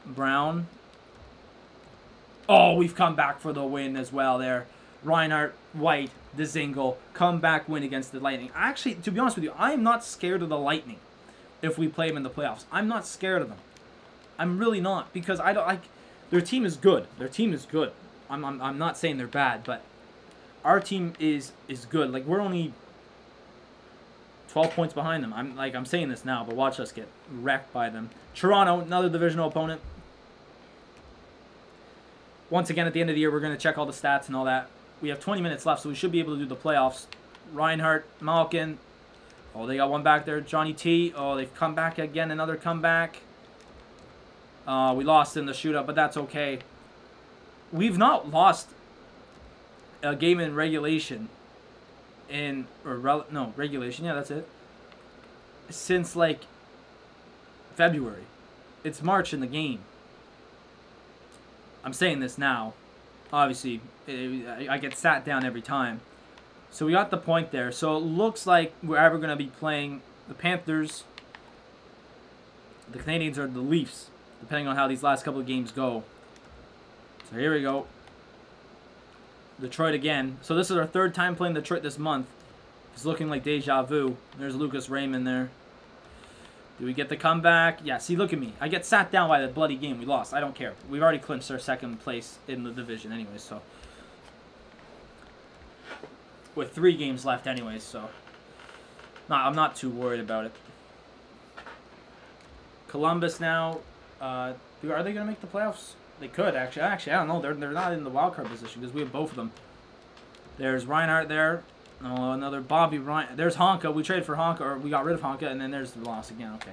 [SPEAKER 1] Brown. Oh, we've come back for the win as well there. Reinhardt, White, Dzingel, comeback win against the Lightning. Actually, to be honest with you, I am not scared of the Lightning if we play them in the playoffs. I'm not scared of them. I'm really not because I don't their team is good. Their team is good. I'm not saying they're bad, but our team is good. Like we're only 12 points behind them. I'm saying this now, but watch us get wrecked by them. Toronto, another divisional opponent. Once again, at the end of the year, we're going to check all the stats and all that. We have 20 minutes left, so we should be able to do the playoffs. Reinhardt, Malkin. Oh, they got one back there. Johnny T. Oh, they've come back again. Another comeback. We lost in the shootout, but that's okay. We've not lost a game in regulation. Regulation. Yeah, that's it. Since, February. It's March in the game. I'm saying this now. Obviously, I get sat down every time. So we got the point there. So it looks like we're ever going to be playing the Panthers, the Canadians, or the Leafs, depending on how these last couple of games go. So here we go. Detroit again. So this is our third time playing Detroit this month. It's looking like deja vu. There's Lucas Raymond there. Do we get the comeback? Yeah, see, look at me. I get sat down by the bloody game. We lost. I don't care. We've already clinched our second place in the division anyways, so. With 3 games left anyways, so. I'm not too worried about it. Columbus now. Are they going to make the playoffs? They could, actually. Actually, I don't know. They're not in the wild card position because we have both of them. There's Reinhardt there. Oh, another Bobby Ryan. There's Honka. We traded for Honka, or we got rid of Honka, and then there's the loss again. Okay.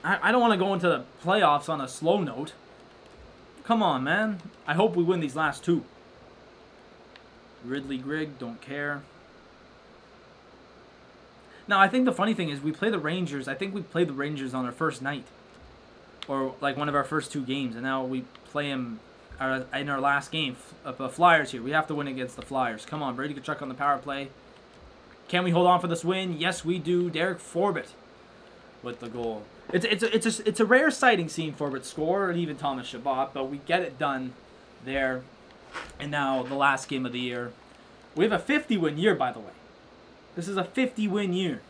[SPEAKER 1] I don't want to go into the playoffs on a slow note. Come on, man. I hope we win these last 2. Ridley Grigg, don't care. Now, I think the funny thing is we play the Rangers. I think we played the Rangers on our first night. Or, one of our first 2 games, and now we play them in our last game. The Flyers here. We have to win against the Flyers. Come on, Brady Tkachuk on the power play. Can we hold on for this win? Yes, we do. Derek Forbett with the goal. It's a rare sighting seeing Forbett score, and even Thomas Chabot, but we get it done there. And now the last game of the year. We have a 50-win year, by the way. This is a 50-win year.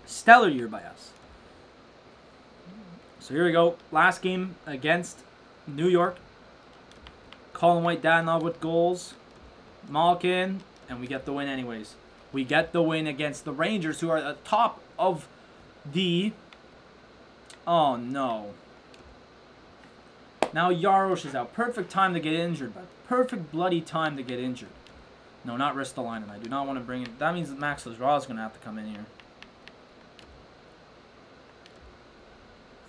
[SPEAKER 1] Stellar year by us. So here we go. Last game against New York. Colin White, Dadonov with goals. Malkin. And we get the win anyways. We get the win against the Rangers, who are at the top of the... Oh, no. Now Yarosh is out. Perfect time to get injured, but perfect bloody time to get injured. No, not Ristolainen. I do not want to bring it. That means that Max Lazar is going to have to come in here.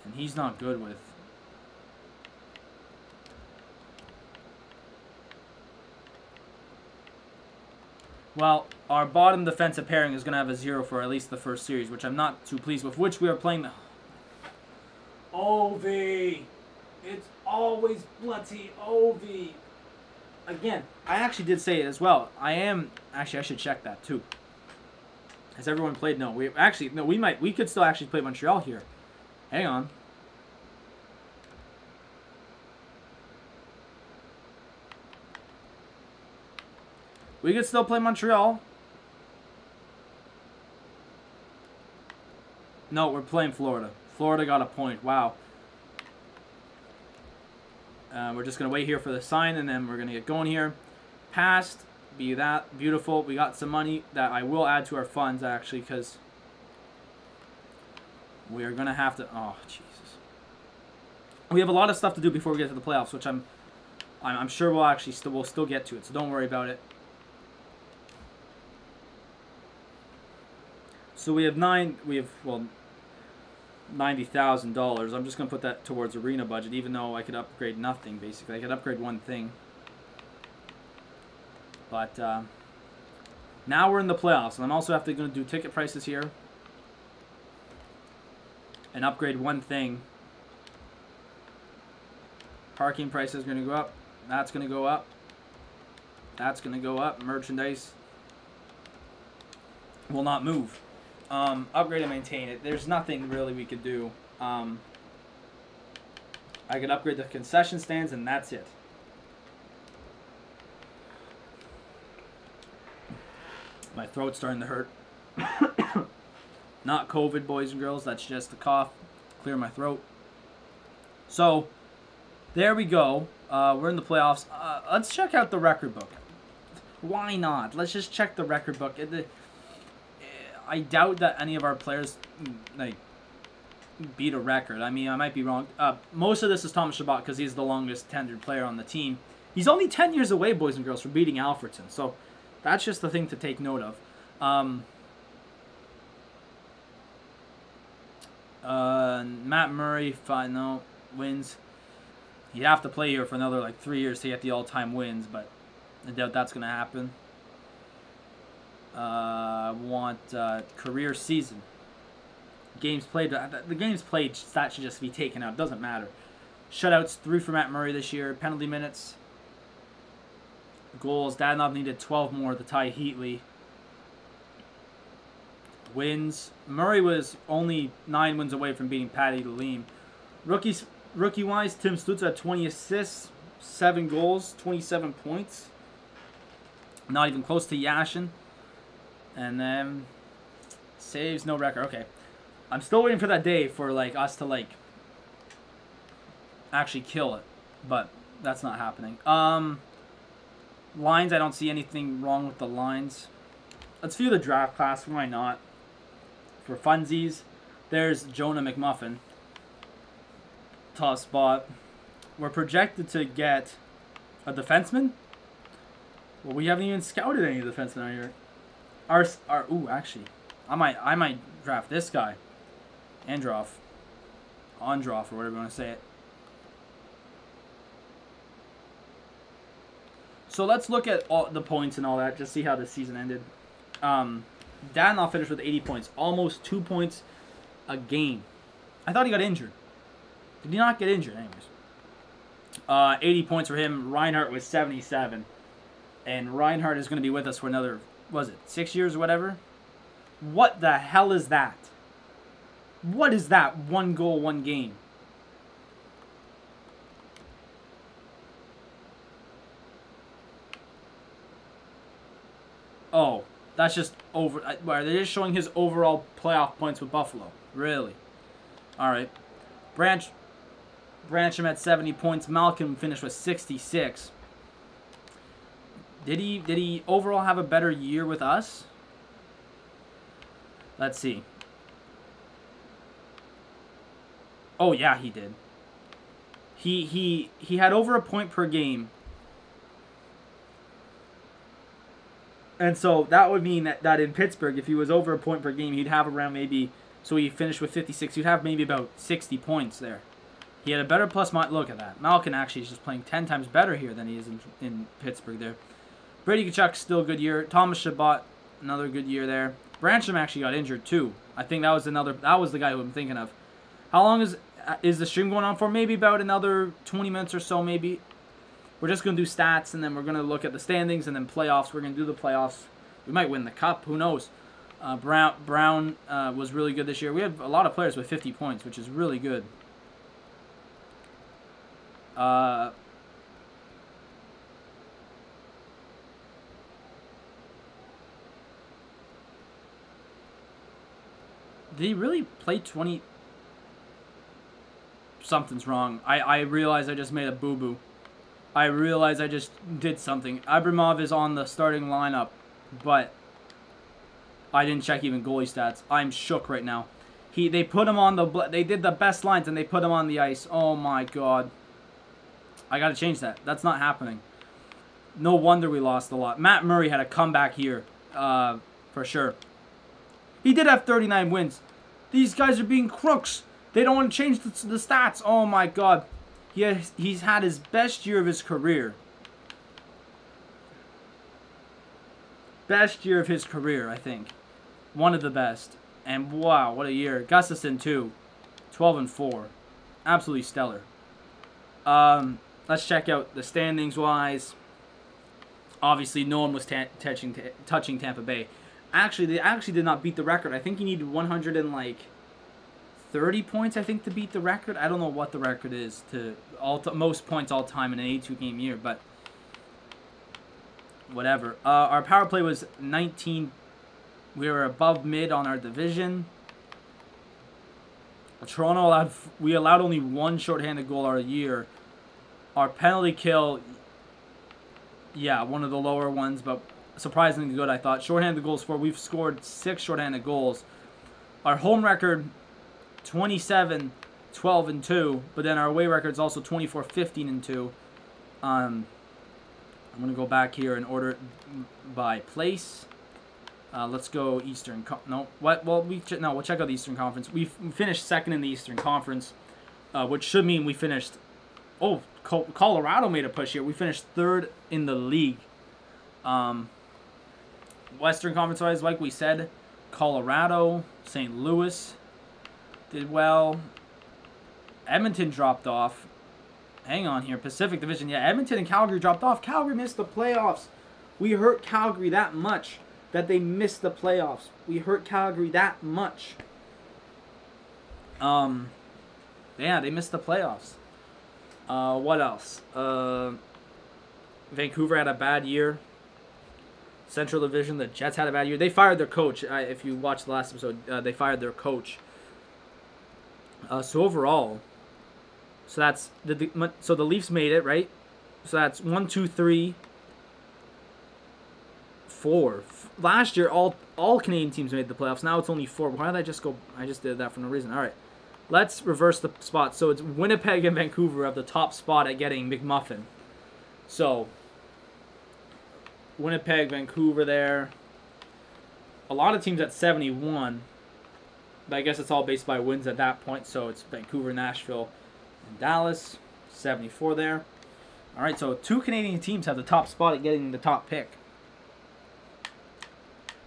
[SPEAKER 1] And he's not good with... Well, our bottom defensive pairing is going to have a 0 for at least the first series, which I'm not too pleased with, which we are playing the... OV! It's always bloody OV! Again, I actually did say it as well. Actually, I should check that too. Has everyone played? No. We could still actually play Montreal here. Hang on. We could still play Montreal. No, we're playing Florida. Florida got a point. Wow. We're just going to wait here for the sign, and then we're going to get going here. Passed. Be that. Beautiful. We got some money that I will add to our funds, actually, because we are going to have to... Oh, Jesus. We have a lot of stuff to do before we get to the playoffs, which I'm sure we'll still get to it, so don't worry about it. So we have $90,000. I'm just going to put that towards arena budget, even though I could upgrade nothing, basically. I could upgrade one thing. But now we're in the playoffs, and I'm also going to do ticket prices here. And upgrade one thing. Parking prices are going to go up. That's going to go up. That's going to go up. Merchandise will not move. Upgrade and maintain it. There's nothing really we could do. I could upgrade the concession stands, and that's it. My throat's starting to hurt. Not COVID, boys and girls. That's just a cough. Clear my throat. So, there we go. We're in the playoffs. Let's check out the record book. Why not? Let's just check the record book. I doubt that any of our players beat a record. I mean, I might be wrong. Most of this is Thomas Chabot because he's the longest tenured player on the team. He's only 10 years away, boys and girls, from beating Alfredson. So that's just the thing to take note of. Matt Murray, wins. He'd have to play here for another 3 years to get the all-time wins, but I doubt that's going to happen. Want career season. Games played. The games played stat should just be taken out. Doesn't matter. Shutouts 3 for Matt Murray this year. Penalty minutes. Goals. Dadonov needed 12 more to tie Heatley. Wins. Murray was only 9 wins away from beating Patty Lalime. Rookie-wise, Tim Stutz had 20 assists, 7 goals, 27 points. Not even close to Yashin. And then saves, no record. Okay. I'm still waiting for that day for us to actually kill it. But that's not happening. Lines, I don't see anything wrong with the lines. Let's view the draft class. Why not? For funsies, there's Jonah McMuffin. Tough spot. We're projected to get a defenseman. Well, we haven't even scouted any defensemen out here. Actually, I might draft this guy, Ondroff, or whatever you want to say it. So let's look at all the points and all that, just see how the season ended. Dadonov finished with 80 points, almost 2 points a game. I thought he got injured. Did he not get injured? Anyways, 80 points for him. Reinhardt was 77, and Reinhardt is going to be with us for another. Was it 6 years or whatever? What the hell is that? What is that? 1 goal, 1 game. Oh, that's just over. They're just showing his overall playoff points with Buffalo. Really? All right. Brancham at 70 points. Malcolm finished with 66. Did he overall have a better year with us? Let's see. Oh, yeah, he did. He had over a point per game. And so that would mean that in Pittsburgh, if he was over a point per game, he'd have around maybe, so he finished with 56, he'd have maybe about 60 points there. He had a better plus, look at that. Malkin actually is just playing 10 times better here than he is in Pittsburgh there. Brady Tkachuk, still a good year. Thomas Chabot, another good year there. Brancham actually got injured too. I think that was the guy who I'm thinking of. How long is the stream going on for? Maybe about another 20 minutes or so, maybe. We're just going to do stats, and then we're going to look at the standings, and then playoffs. We're going to do the playoffs. We might win the cup. Who knows? Brown was really good this year. We have a lot of players with 50 points, which is really good. Did he really play 20? Something's wrong. I realize I just made a boo-boo. I realize I just did something. Abramov is on the starting lineup, but I didn't check even goalie stats. I'm shook right now. They put him on they did the best lines and they put him on the ice. Oh my god. I gotta change that. That's not happening. No wonder we lost a lot. Matt Murray had a comeback here, for sure. He did have 39 wins. These guys are being crooks. They don't want to change the stats. Oh my god. He's had his best year of his career. Best year of his career, I think. One of the best. And wow, what a year. Gustafsson too. 12-4. Absolutely stellar. Let's check out the standings wise. Obviously, no one was touching Tampa Bay. Actually, they actually did not beat the record. I think you needed 130 points, I think, to beat the record. I don't know what the record is to most points all time in an 82-game year, but whatever. Our power play was 19. We were above mid on our division. Toronto allowed only one shorthanded goal our year. Our penalty kill, yeah, one of the lower ones, but surprisingly good, I thought. Shorthanded goals for, we've scored 6 shorthanded goals. Our home record, 27-12-2, but then our away record is also 24-15-2. I'm going to go back here and order it by place. Let's go Eastern. We'll check out the Eastern Conference. We finished second in the Eastern Conference, which should mean we finished. Oh, Colorado made a push here. We finished third in the league. Western Conference wise, like we said, Colorado, St. Louis did well. Edmonton dropped off. Hang on here, Pacific Division. Yeah, Edmonton and Calgary dropped off. Calgary missed the playoffs. We hurt Calgary that much that they missed the playoffs. We hurt Calgary that much. Yeah, they missed the playoffs. What else? Vancouver had a bad year. Central Division, the Jets had a bad year. They fired their coach. If you watched the last episode, they fired their coach. So overall, so the Leafs made it, right? So that's 1, 2, 3, 4. Last year, all Canadian teams made the playoffs. Now it's only 4. Why did I just go? I just did that for no reason. All right, let's reverse the spot. So it's Winnipeg and Vancouver have the top spot at getting McMuffin. So Winnipeg, Vancouver there. A lot of teams at 71. But I guess it's all based by wins at that point. So it's Vancouver, Nashville, and Dallas. 74 there. All right, so 2 Canadian teams have the top spot at getting the top pick.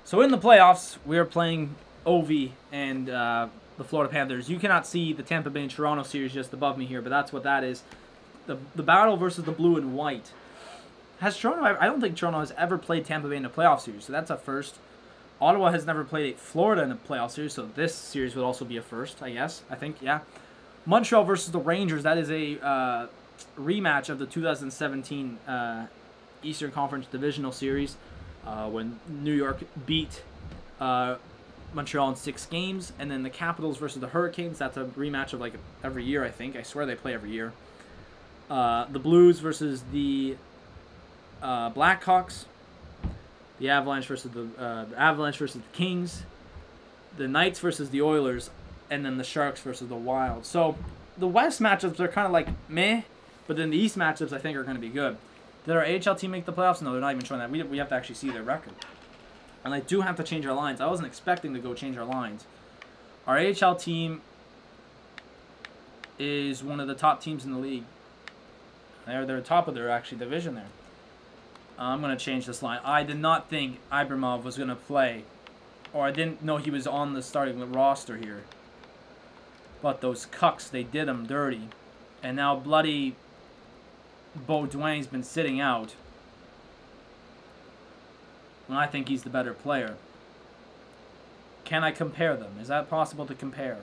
[SPEAKER 1] So in the playoffs, we are playing Ovi and the Florida Panthers. You cannot see the Tampa Bay and Toronto series just above me here, but that's what that is. The battle versus the blue and white. I don't think Toronto has ever played Tampa Bay in a playoff series, so that's a first. Ottawa has never played Florida in a playoff series, so this series would also be a first, I guess. I think, yeah. Montreal versus the Rangers. That is a rematch of the 2017 Eastern Conference Divisional Series when New York beat Montreal in 6 games. And then the Capitals versus the Hurricanes. That's a rematch of like every year, I think. I swear they play every year. The Blues versus the Blackhawks. The Avalanche versus the Kings. The Knights versus the Oilers. And then the Sharks versus the Wild. So the West matchups are kind of like meh, but then the East matchups I think are going to be good. Did our AHL team make the playoffs? No, they're not even showing that. We have to actually see their record. And I do have to change our lines. I wasn't expecting to go change our lines. Our AHL team is one of the top teams in the league. They're top of their actually division there. I'm going to change this line. I did not think Abramov was going to play. Or I didn't know he was on the starting roster here. But those cucks, they did him dirty. And now bloody Beaudoin's been sitting out. And I think he's the better player. Can I compare them? Is that possible to compare?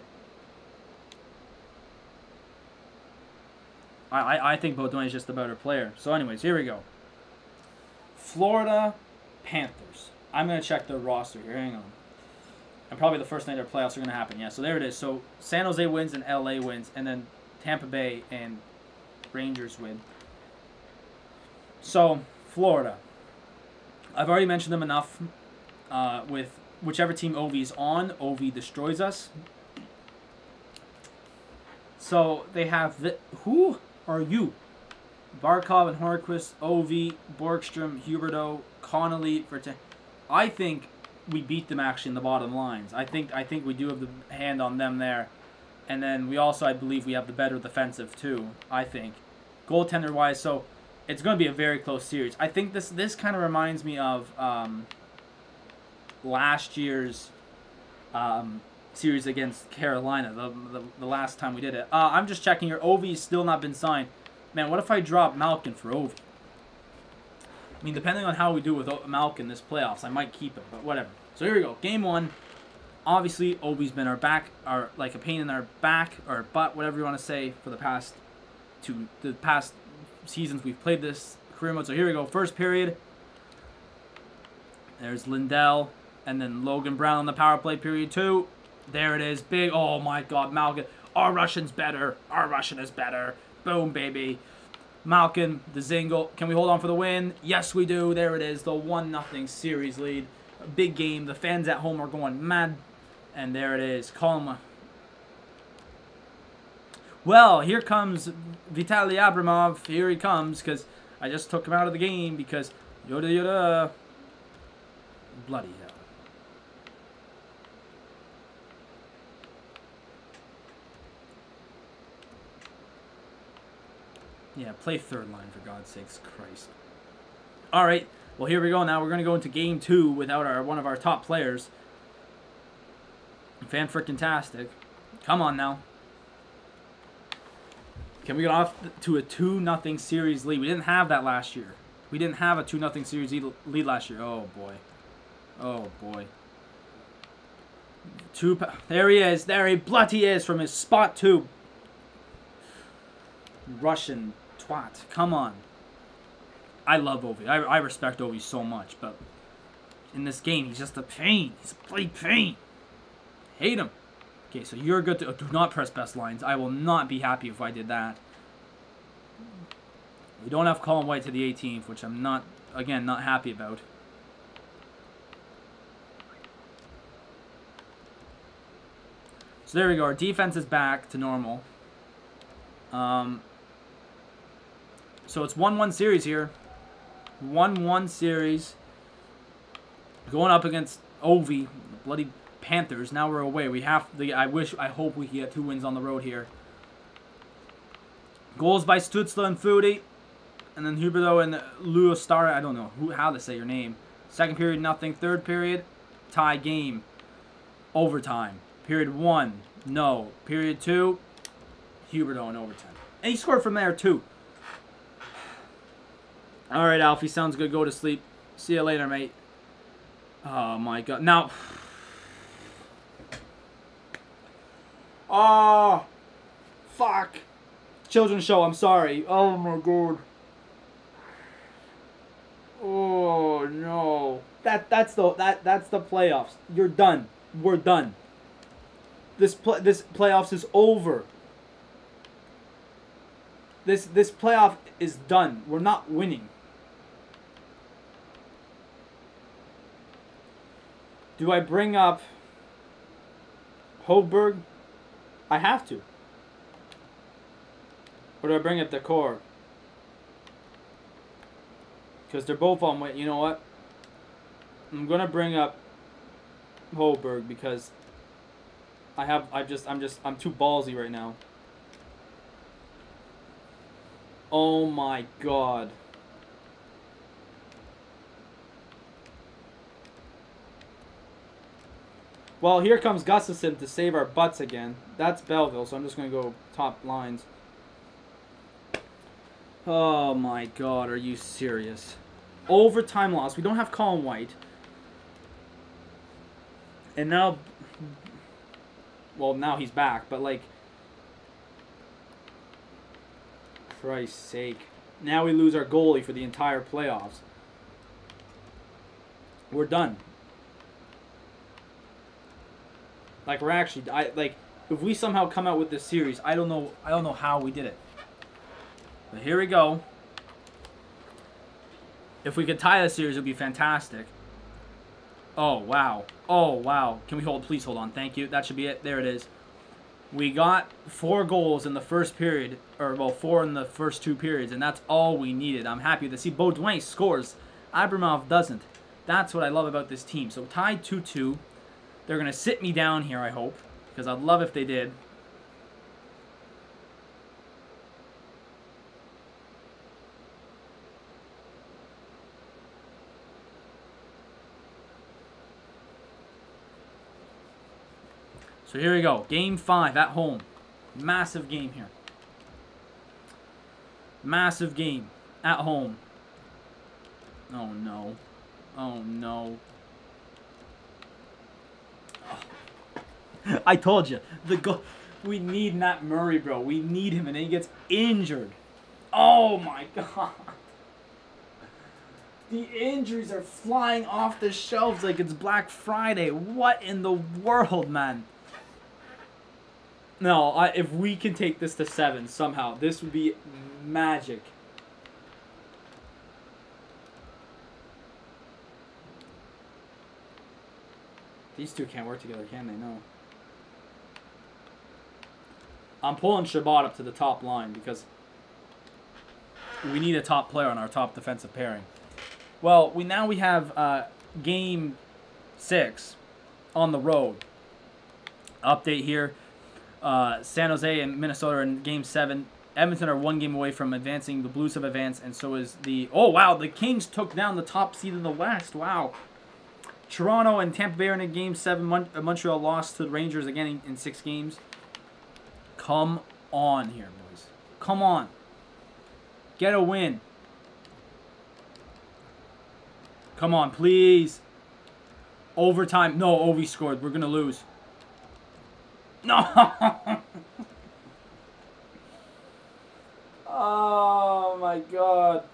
[SPEAKER 1] I think Beaudoin is just the better player. So anyways, here we go. Florida Panthers. I'm going to check the roster here. Hang on. And probably the first night their playoffs are going to happen. Yeah, so there it is. So San Jose wins and LA wins. And then Tampa Bay and Rangers win. So, Florida. I've already mentioned them enough. With whichever team Ovi's on, Ovi destroys us. So, they have... Who are you? Barkov and Horquist, Ovi, Borgstrom, Huberdeau, Connolly. I think we beat them actually in the bottom lines. I think we do have the hand on them there. And then we also, I believe, we have the better defensive too, I think. Goaltender-wise, so it's going to be a very close series. I think this kind of reminds me of last year's series against Carolina, the last time we did it. I'm just checking here. Ovi's still not been signed. Man, what if I drop Malkin for Ovi? I mean, depending on how we do with Malkin this playoffs, I might keep him, but whatever. So here we go. Game 1. Obviously, Ovi's been like a pain in our back or butt, whatever you want to say, for the past seasons we've played this career mode. So here we go. First period. There's Lindell, and then Logan Brown on the power play. Period 2. There it is. Big. Oh my God, Malkin. Our Russian's better. Our Russian is better. Boom, baby. Malkin, the Zingle. Can we hold on for the win? Yes, we do. There it is. The 1-0 series lead. A big game. The fans at home are going mad. And there it is. Calma. Well, here comes Vitaly Abramov. Here he comes, because I just took him out of the game because yoda yoda. Bloody hell. Yeah, play third line, for God's sakes, Christ. All right, well, here we go. Now we're going to go into Game 2 without one of our top players. Fan-frickin-tastic. Come on now. Can we get off to a 2-0 series lead? We didn't have that last year. We didn't have a 2-0 series lead last year. Oh, boy. Oh, boy. There he is. There he bloody is from his spot 2. Russian twat. Come on. I love Ovi. I respect Ovi so much, but in this game, he's just a pain. He's a bloody pain. Hate him. Okay, so you're good to... do not press best lines. I will not be happy if I did that. We don't have Colin White to the 18th, which I'm not, again, not happy about. So there we go. Our defense is back to normal. So it's 1-1 series here. 1-1 series. Going up against Ovi, bloody Panthers. Now we're away. We have the. I hope we can get 2 wins on the road here. Goals by Stutzla and Foodie, and then Huberdeau and Luostara. I don't know how to say your name. Second period, nothing. Third period, tie game. Overtime. Period 1, no. Period 2, Huberdeau in overtime. And he scored from there too. All right, Alfie. Sounds good. Go to sleep. See you later, mate. Oh my God. Now. Oh, fuck. Children's show, I'm sorry. Oh my God. Oh no. That's the playoffs. You're done. We're done. This playoffs is over. This playoff is done. We're not winning. Do I bring up Hoberg? I have to. Or do I bring up the core? Because they're both on weight. You know what? I'm gonna bring up Holberg because I'm too ballsy right now. Oh my god. Well, here comes Gustafson to save our butts again. That's Belleville, so I'm just going to go top lines. Oh my god, are you serious? Overtime loss. We don't have Colin White. And now... Well, now he's back, but like... Christ's sake. Now we lose our goalie for the entire playoffs. We're done. Like we're actually, if we somehow come out with this series, I don't know how we did it. But here we go. If we could tie the series, it would be fantastic. Oh wow, oh wow. Can we please hold on? Thank you. That should be it. There it is. We got 4 goals in the first period, or well, 4 in the first 2 periods, and that's all we needed. I'm happy to see Baudouin scores. Abramov doesn't. That's what I love about this team. So tied 2-2. They're going to sit me down here, I hope, because I'd love if they did. So here we go. Game 5 at home. Massive game here. Massive game at home. Oh, no. Oh, no. I told you. We need Matt Murray, bro. We need him, and then he gets injured. Oh, my God. The injuries are flying off the shelves like it's Black Friday. What in the world, man? No, if we can take this to 7 somehow, this would be magic. These two can't work together, can they? No. I'm pulling Shabbat up to the top line because we need a top player on our top defensive pairing. Well, we have game 6 on the road. Update here. San Jose and Minnesota are in game 7. Edmonton are 1 game away from advancing. The Blues have advanced, and so is the... Oh, wow. The Kings took down the top seed in the West. Wow. Toronto and Tampa Bay are in game 7. Montreal lost to the Rangers again in 6 games. Come on here, boys. Come on. Get a win. Come on, please. Overtime. No, Ovi scored. We're going to lose. No. Oh, my God.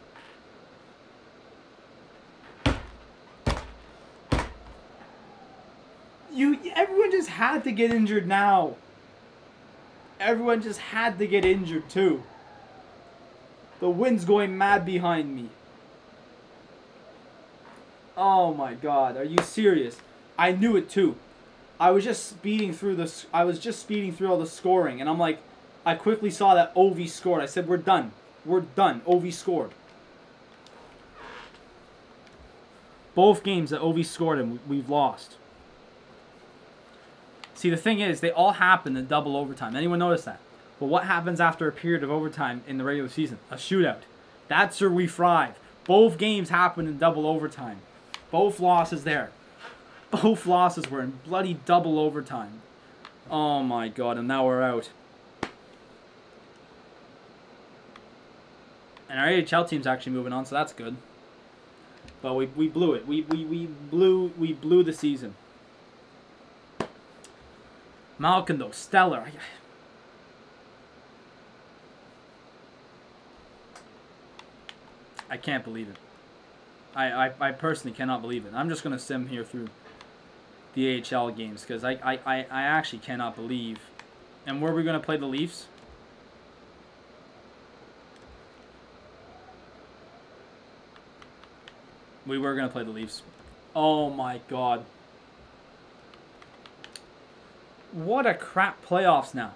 [SPEAKER 1] Everyone just had to get injured now. Everyone just had to get injured too. The wind's going mad behind me. Oh my God, are you serious? I knew it too. I was just speeding through all the scoring, and I'm like, I quickly saw that Ovi scored. I said, we're done. We're done. Ovi scored. Both games that Ovi scored and we've lost. See, the thing is, they all happen in double overtime. Anyone notice that? But what happens after a period of overtime in the regular season? A shootout. That's where we thrive. Both games happen in double overtime. Both losses there. Both losses were in bloody double overtime. Oh my God, and now we're out. And our AHL team's actually moving on, so that's good. But we blew it. We blew the season. Malkin, though, stellar. I can't believe it. I personally cannot believe it. I'm just going to sim here through the AHL games because I actually cannot believe. And where are we going to play the Leafs? We were going to play the Leafs. Oh my God. What a crap playoffs now.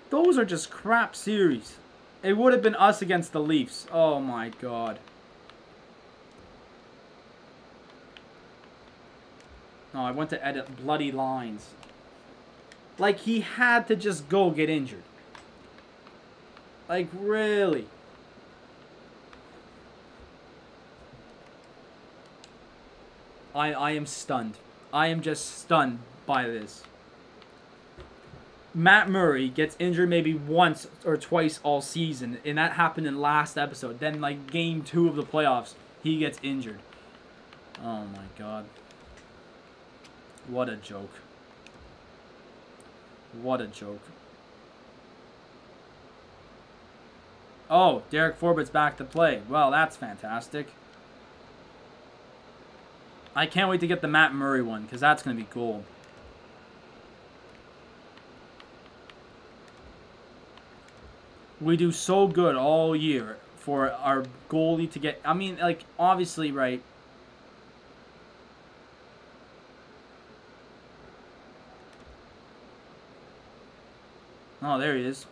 [SPEAKER 1] Those are just crap series. It would have been us against the Leafs. Oh my god. No, I went to edit bloody lines. Like, he had to just go get injured. Like, really? I am stunned. I am just stunned by this. Matt Murray gets injured maybe once or twice all season, and that happened in last episode. Then, like, game 2 of the playoffs, he gets injured. Oh, my God. What a joke. What a joke. Oh, Derek Forbett's back to play. Well, that's fantastic. I can't wait to get the Matt Murray one, because that's going to be gold. We do so good all year for our goalie to get... I mean, like, obviously, right... Oh, there he is.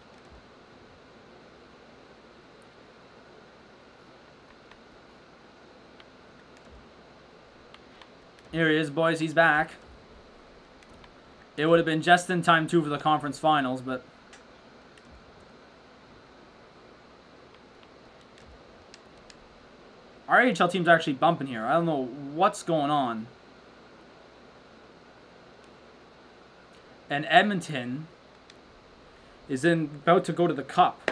[SPEAKER 1] Here he is, boys. He's back. It would have been just in time, too, for the conference finals, but... Our AHL team's actually bumping here. I don't know what's going on. And Edmonton is about to go to the Cup.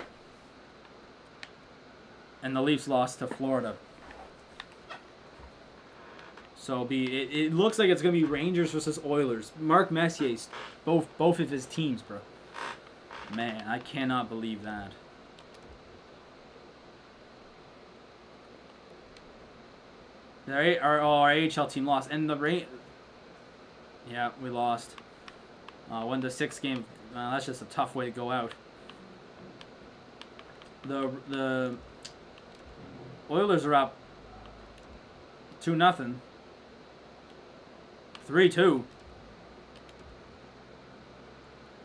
[SPEAKER 1] And the Leafs lost to Florida. So it looks like it's going to be Rangers versus Oilers. Mark Messier's both of his teams, bro. Man, I cannot believe that. Our AHL team lost. And yeah, we lost. Won the 6th game. That's just a tough way to go out. The Oilers are up 2-0. 3-2.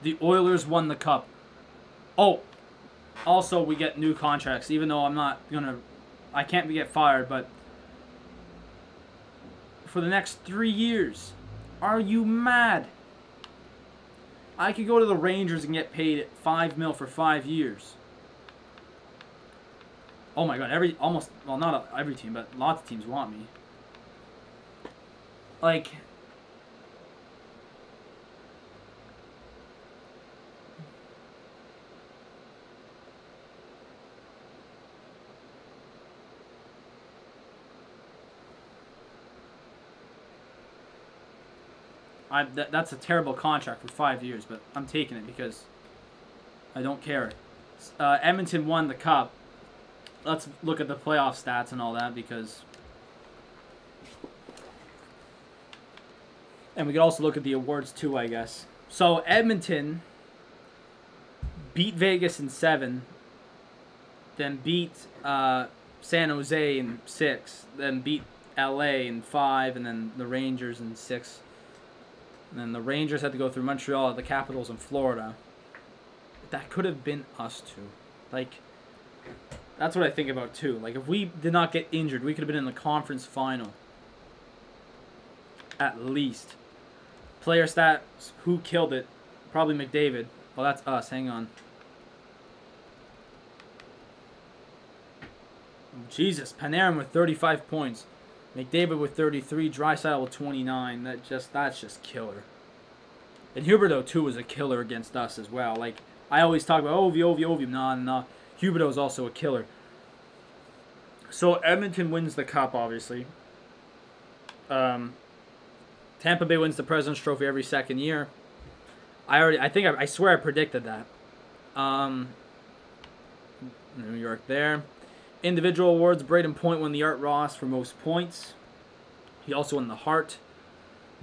[SPEAKER 1] The Oilers won the Cup. Oh, also we get new contracts. Even though I can't get fired, but for the next 3 years. Are you mad? I could go to the Rangers and get paid $5 million for 5 years. Oh my god, not every team, but lots of teams want me. Like, that's a terrible contract for 5 years, but I'm taking it because I don't care. Edmonton won the Cup. Let's look at the playoff stats and all that, because... And we could also look at the awards too, I guess. So Edmonton beat Vegas in 7, then beat San Jose in 6, then beat LA in 5, and then the Rangers in 6. And then the Rangers had to go through Montreal, the Capitals, and Florida. That could have been us too. Like, that's what I think about too. Like, if we did not get injured, we could have been in the conference final. At least. Player stats, who killed it? Probably McDavid. Oh, that's us. Hang on. Jesus, Panarin with 35 points. McDavid with 33, Draisaitl with 29. That's just killer. And Huberdeau too was a killer against us as well. Like, I always talk about Ovi. Nah. Huberdeau is also a killer. So Edmonton wins the Cup, obviously. Tampa Bay wins the President's Trophy every second year. I swear I predicted that. New York there. Individual awards, Braden Point won the Art Ross for most points. He also won the Hart.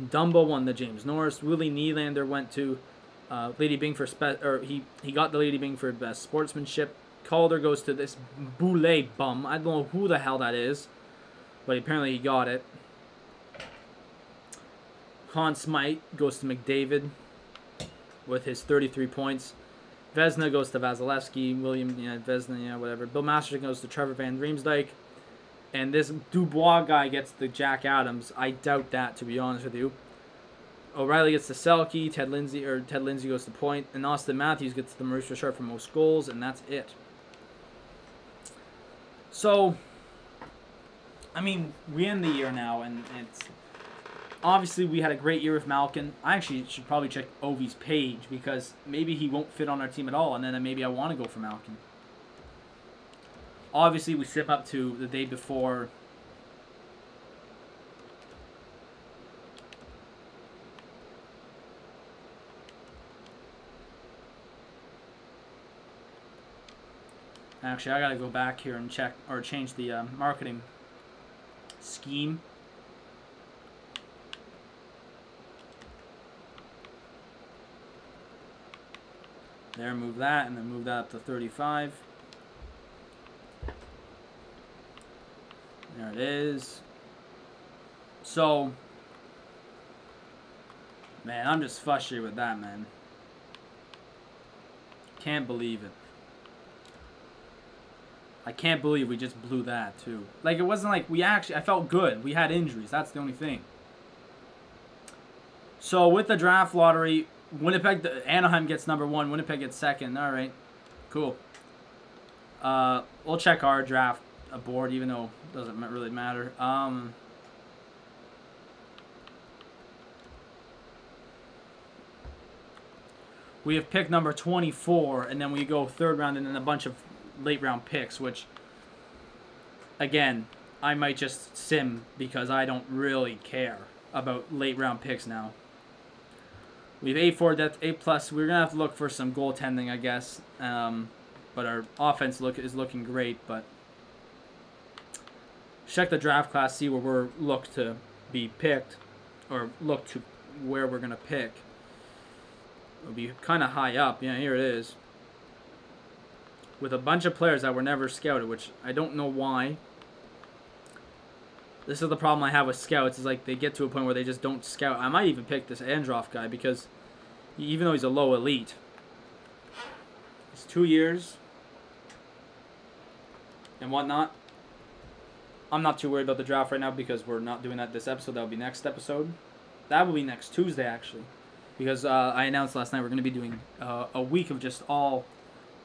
[SPEAKER 1] Dumbo won the James Norris. Willie Nylander went to Lady Byng for he got the Lady Byng for best sportsmanship. Calder goes to this Boulay bum. I don't know who the hell that is, but apparently he got it. Conn Smythe goes to McDavid with his 33 points. Vezina goes to Vasilevsky. William, Vezina, whatever. Bill Masterton goes to Trevor Van Riemsdyk. And this Dubois guy gets the Jack Adams. I doubt that, to be honest with you. O'Reilly gets the Selke. Ted Lindsay goes to point. And Austin Matthews gets the Maurice Richard for most goals. And that's it. So, I mean, we end the year now. And it's... Obviously, we had a great year with Malkin. I actually should probably check Ovi's page because maybe he won't fit on our team at all, and then maybe I want to go for Malkin. Obviously, we slip up to the day before. Actually, I got to go back here and check or change the marketing scheme. There, move that, and then move that up to 35. There it is. So, man, I'm just frustrated with that, man. Can't believe it. I can't believe we just blew that, too. Like, it wasn't like we actually... I felt good. We had injuries. That's the only thing. So, with the draft lottery... Anaheim gets number 1. Winnipeg gets second. All right. Cool. We'll check our draft board, even though it doesn't really matter. We have pick number 24, and then we go third round, and then a bunch of late round picks, which, again, I might just sim because I don't really care about late round picks now. We have A4, that's A+. We're going to have to look for some goaltending, I guess. But our offense is looking great. But check the draft class, see where we're looked to be picked. Or look to where we're going to pick. It'll be kind of high up. Yeah, here it is. With a bunch of players that were never scouted, which I don't know why. This is the problem I have with scouts, is like they get to a point where they just don't scout. I might even pick this Androff guy because even though he's a low elite, it's 2 years and whatnot. I'm not too worried about the draft right now because we're not doing that this episode. That will be next episode. That will be next Tuesday, actually. Because I announced last night we're going to be doing a week of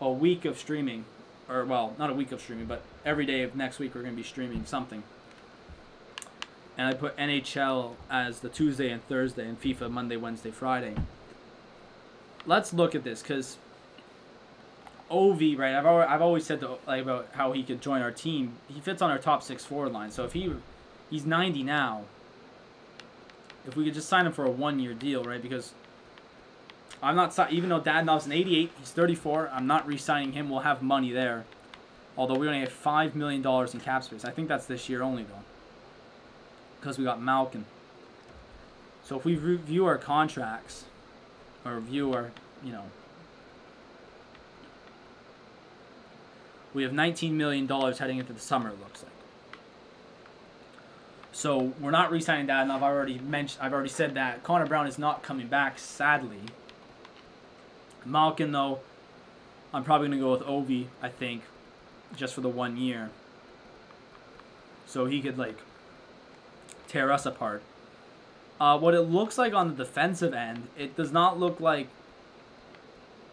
[SPEAKER 1] a week of streaming. Or, well, not a week of streaming, but every day of next week we're going to be streaming something. And I put NHL as the Tuesday and Thursday, and FIFA Monday, Wednesday, Friday. Let's look at this, because Ovi, right? I've always said about how he could join our team. He fits on our top 6 forward line. So if he's 90 now, if we could just sign him for a 1-year deal, right? Because I'm not, even though Dadonov's an 88, he's 34. I'm not re-signing him. We'll have money there. Although we only have $5 million in cap space. I think that's this year only, though, because we got Malkin. So if we review our contracts, or review our, we have $19 million heading into the summer, it looks like. So we're not re-signing that, and I've already said that Connor Brown is not coming back, sadly. Malkin, though, I'm probably going to go with Ovi, I think, just for the 1 year. So he could, tear us apart. What it looks like on the defensive end, it does not look like...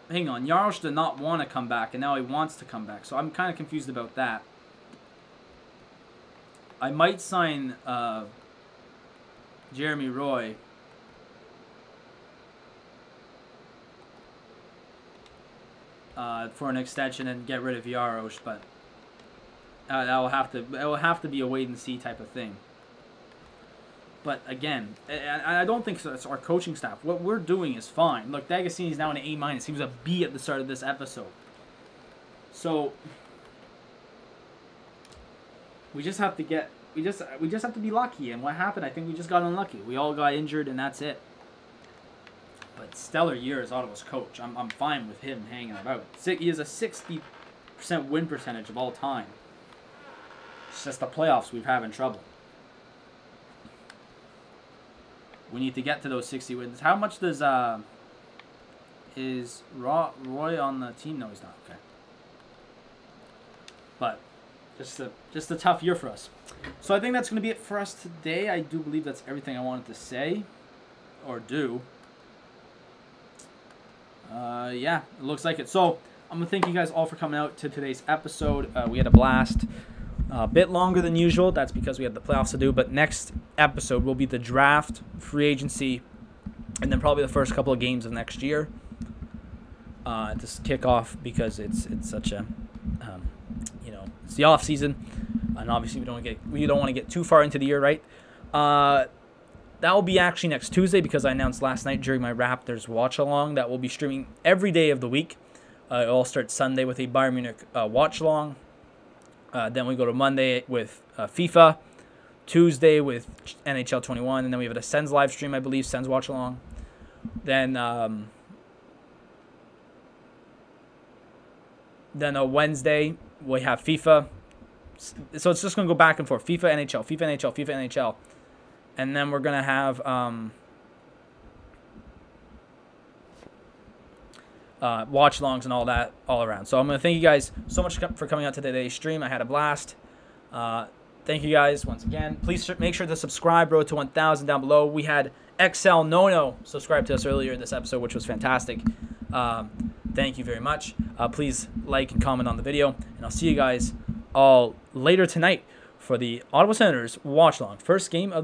[SPEAKER 1] Hang on, Jarosz did not want to come back, and now he wants to come back. So I'm kind of confused about that. I might sign Jeremy Roy. For an extension and get rid of Jarosz, but it will have to be a wait and see type of thing. But again, I don't think it's our coaching staff. What we're doing is fine. Look, D'Agostini's now an A-. He was a B at the start of this episode. So we just have to get we just have to be lucky. And what happened? I think we just got unlucky. We all got injured, and that's it. But stellar year as Ottawa's coach. I'm fine with him hanging about. He has a 60% win percentage of all time. It's just the playoffs we've having trouble. We need to get to those 60 wins. How much does Is Roy on the team? No, he's not. Okay. But just a tough year for us. So I think that's going to be it for us today. I do believe that's everything I wanted to say or do. Yeah, it looks like it. So I'm going to thank you guys all for coming out to today's episode. We had a blast. A bit longer than usual. That's because we had the playoffs to do. But next episode will be the draft, free agency, and then probably the first couple of games of next year. To kick off, because it's such a it's the off season, and obviously we don't want to get too far into the year, right? That will be actually next Tuesday, because I announced last night during my Raptors watch along that we'll be streaming every day of the week. It all starts Sunday with a Bayern Munich watch along. Then we go to Monday with FIFA, Tuesday with NHL 21, and then we have a Sens live stream, I believe, Sens watch along. Then a Wednesday we have FIFA. So it's just going to go back and forth. FIFA, NHL, FIFA, NHL, FIFA, NHL. And then we're going to have watch-alongs and all that all around. So I'm going to thank you guys so much for coming out to today's stream. I had a blast. Thank you guys once again. Please make sure to subscribe, Road to 1,000 down below. We had XL Nono subscribe to us earlier in this episode, which was fantastic. Thank you very much. Please like and comment on the video. And I'll see you guys all later tonight for the Ottawa Senators watch-along. First game of the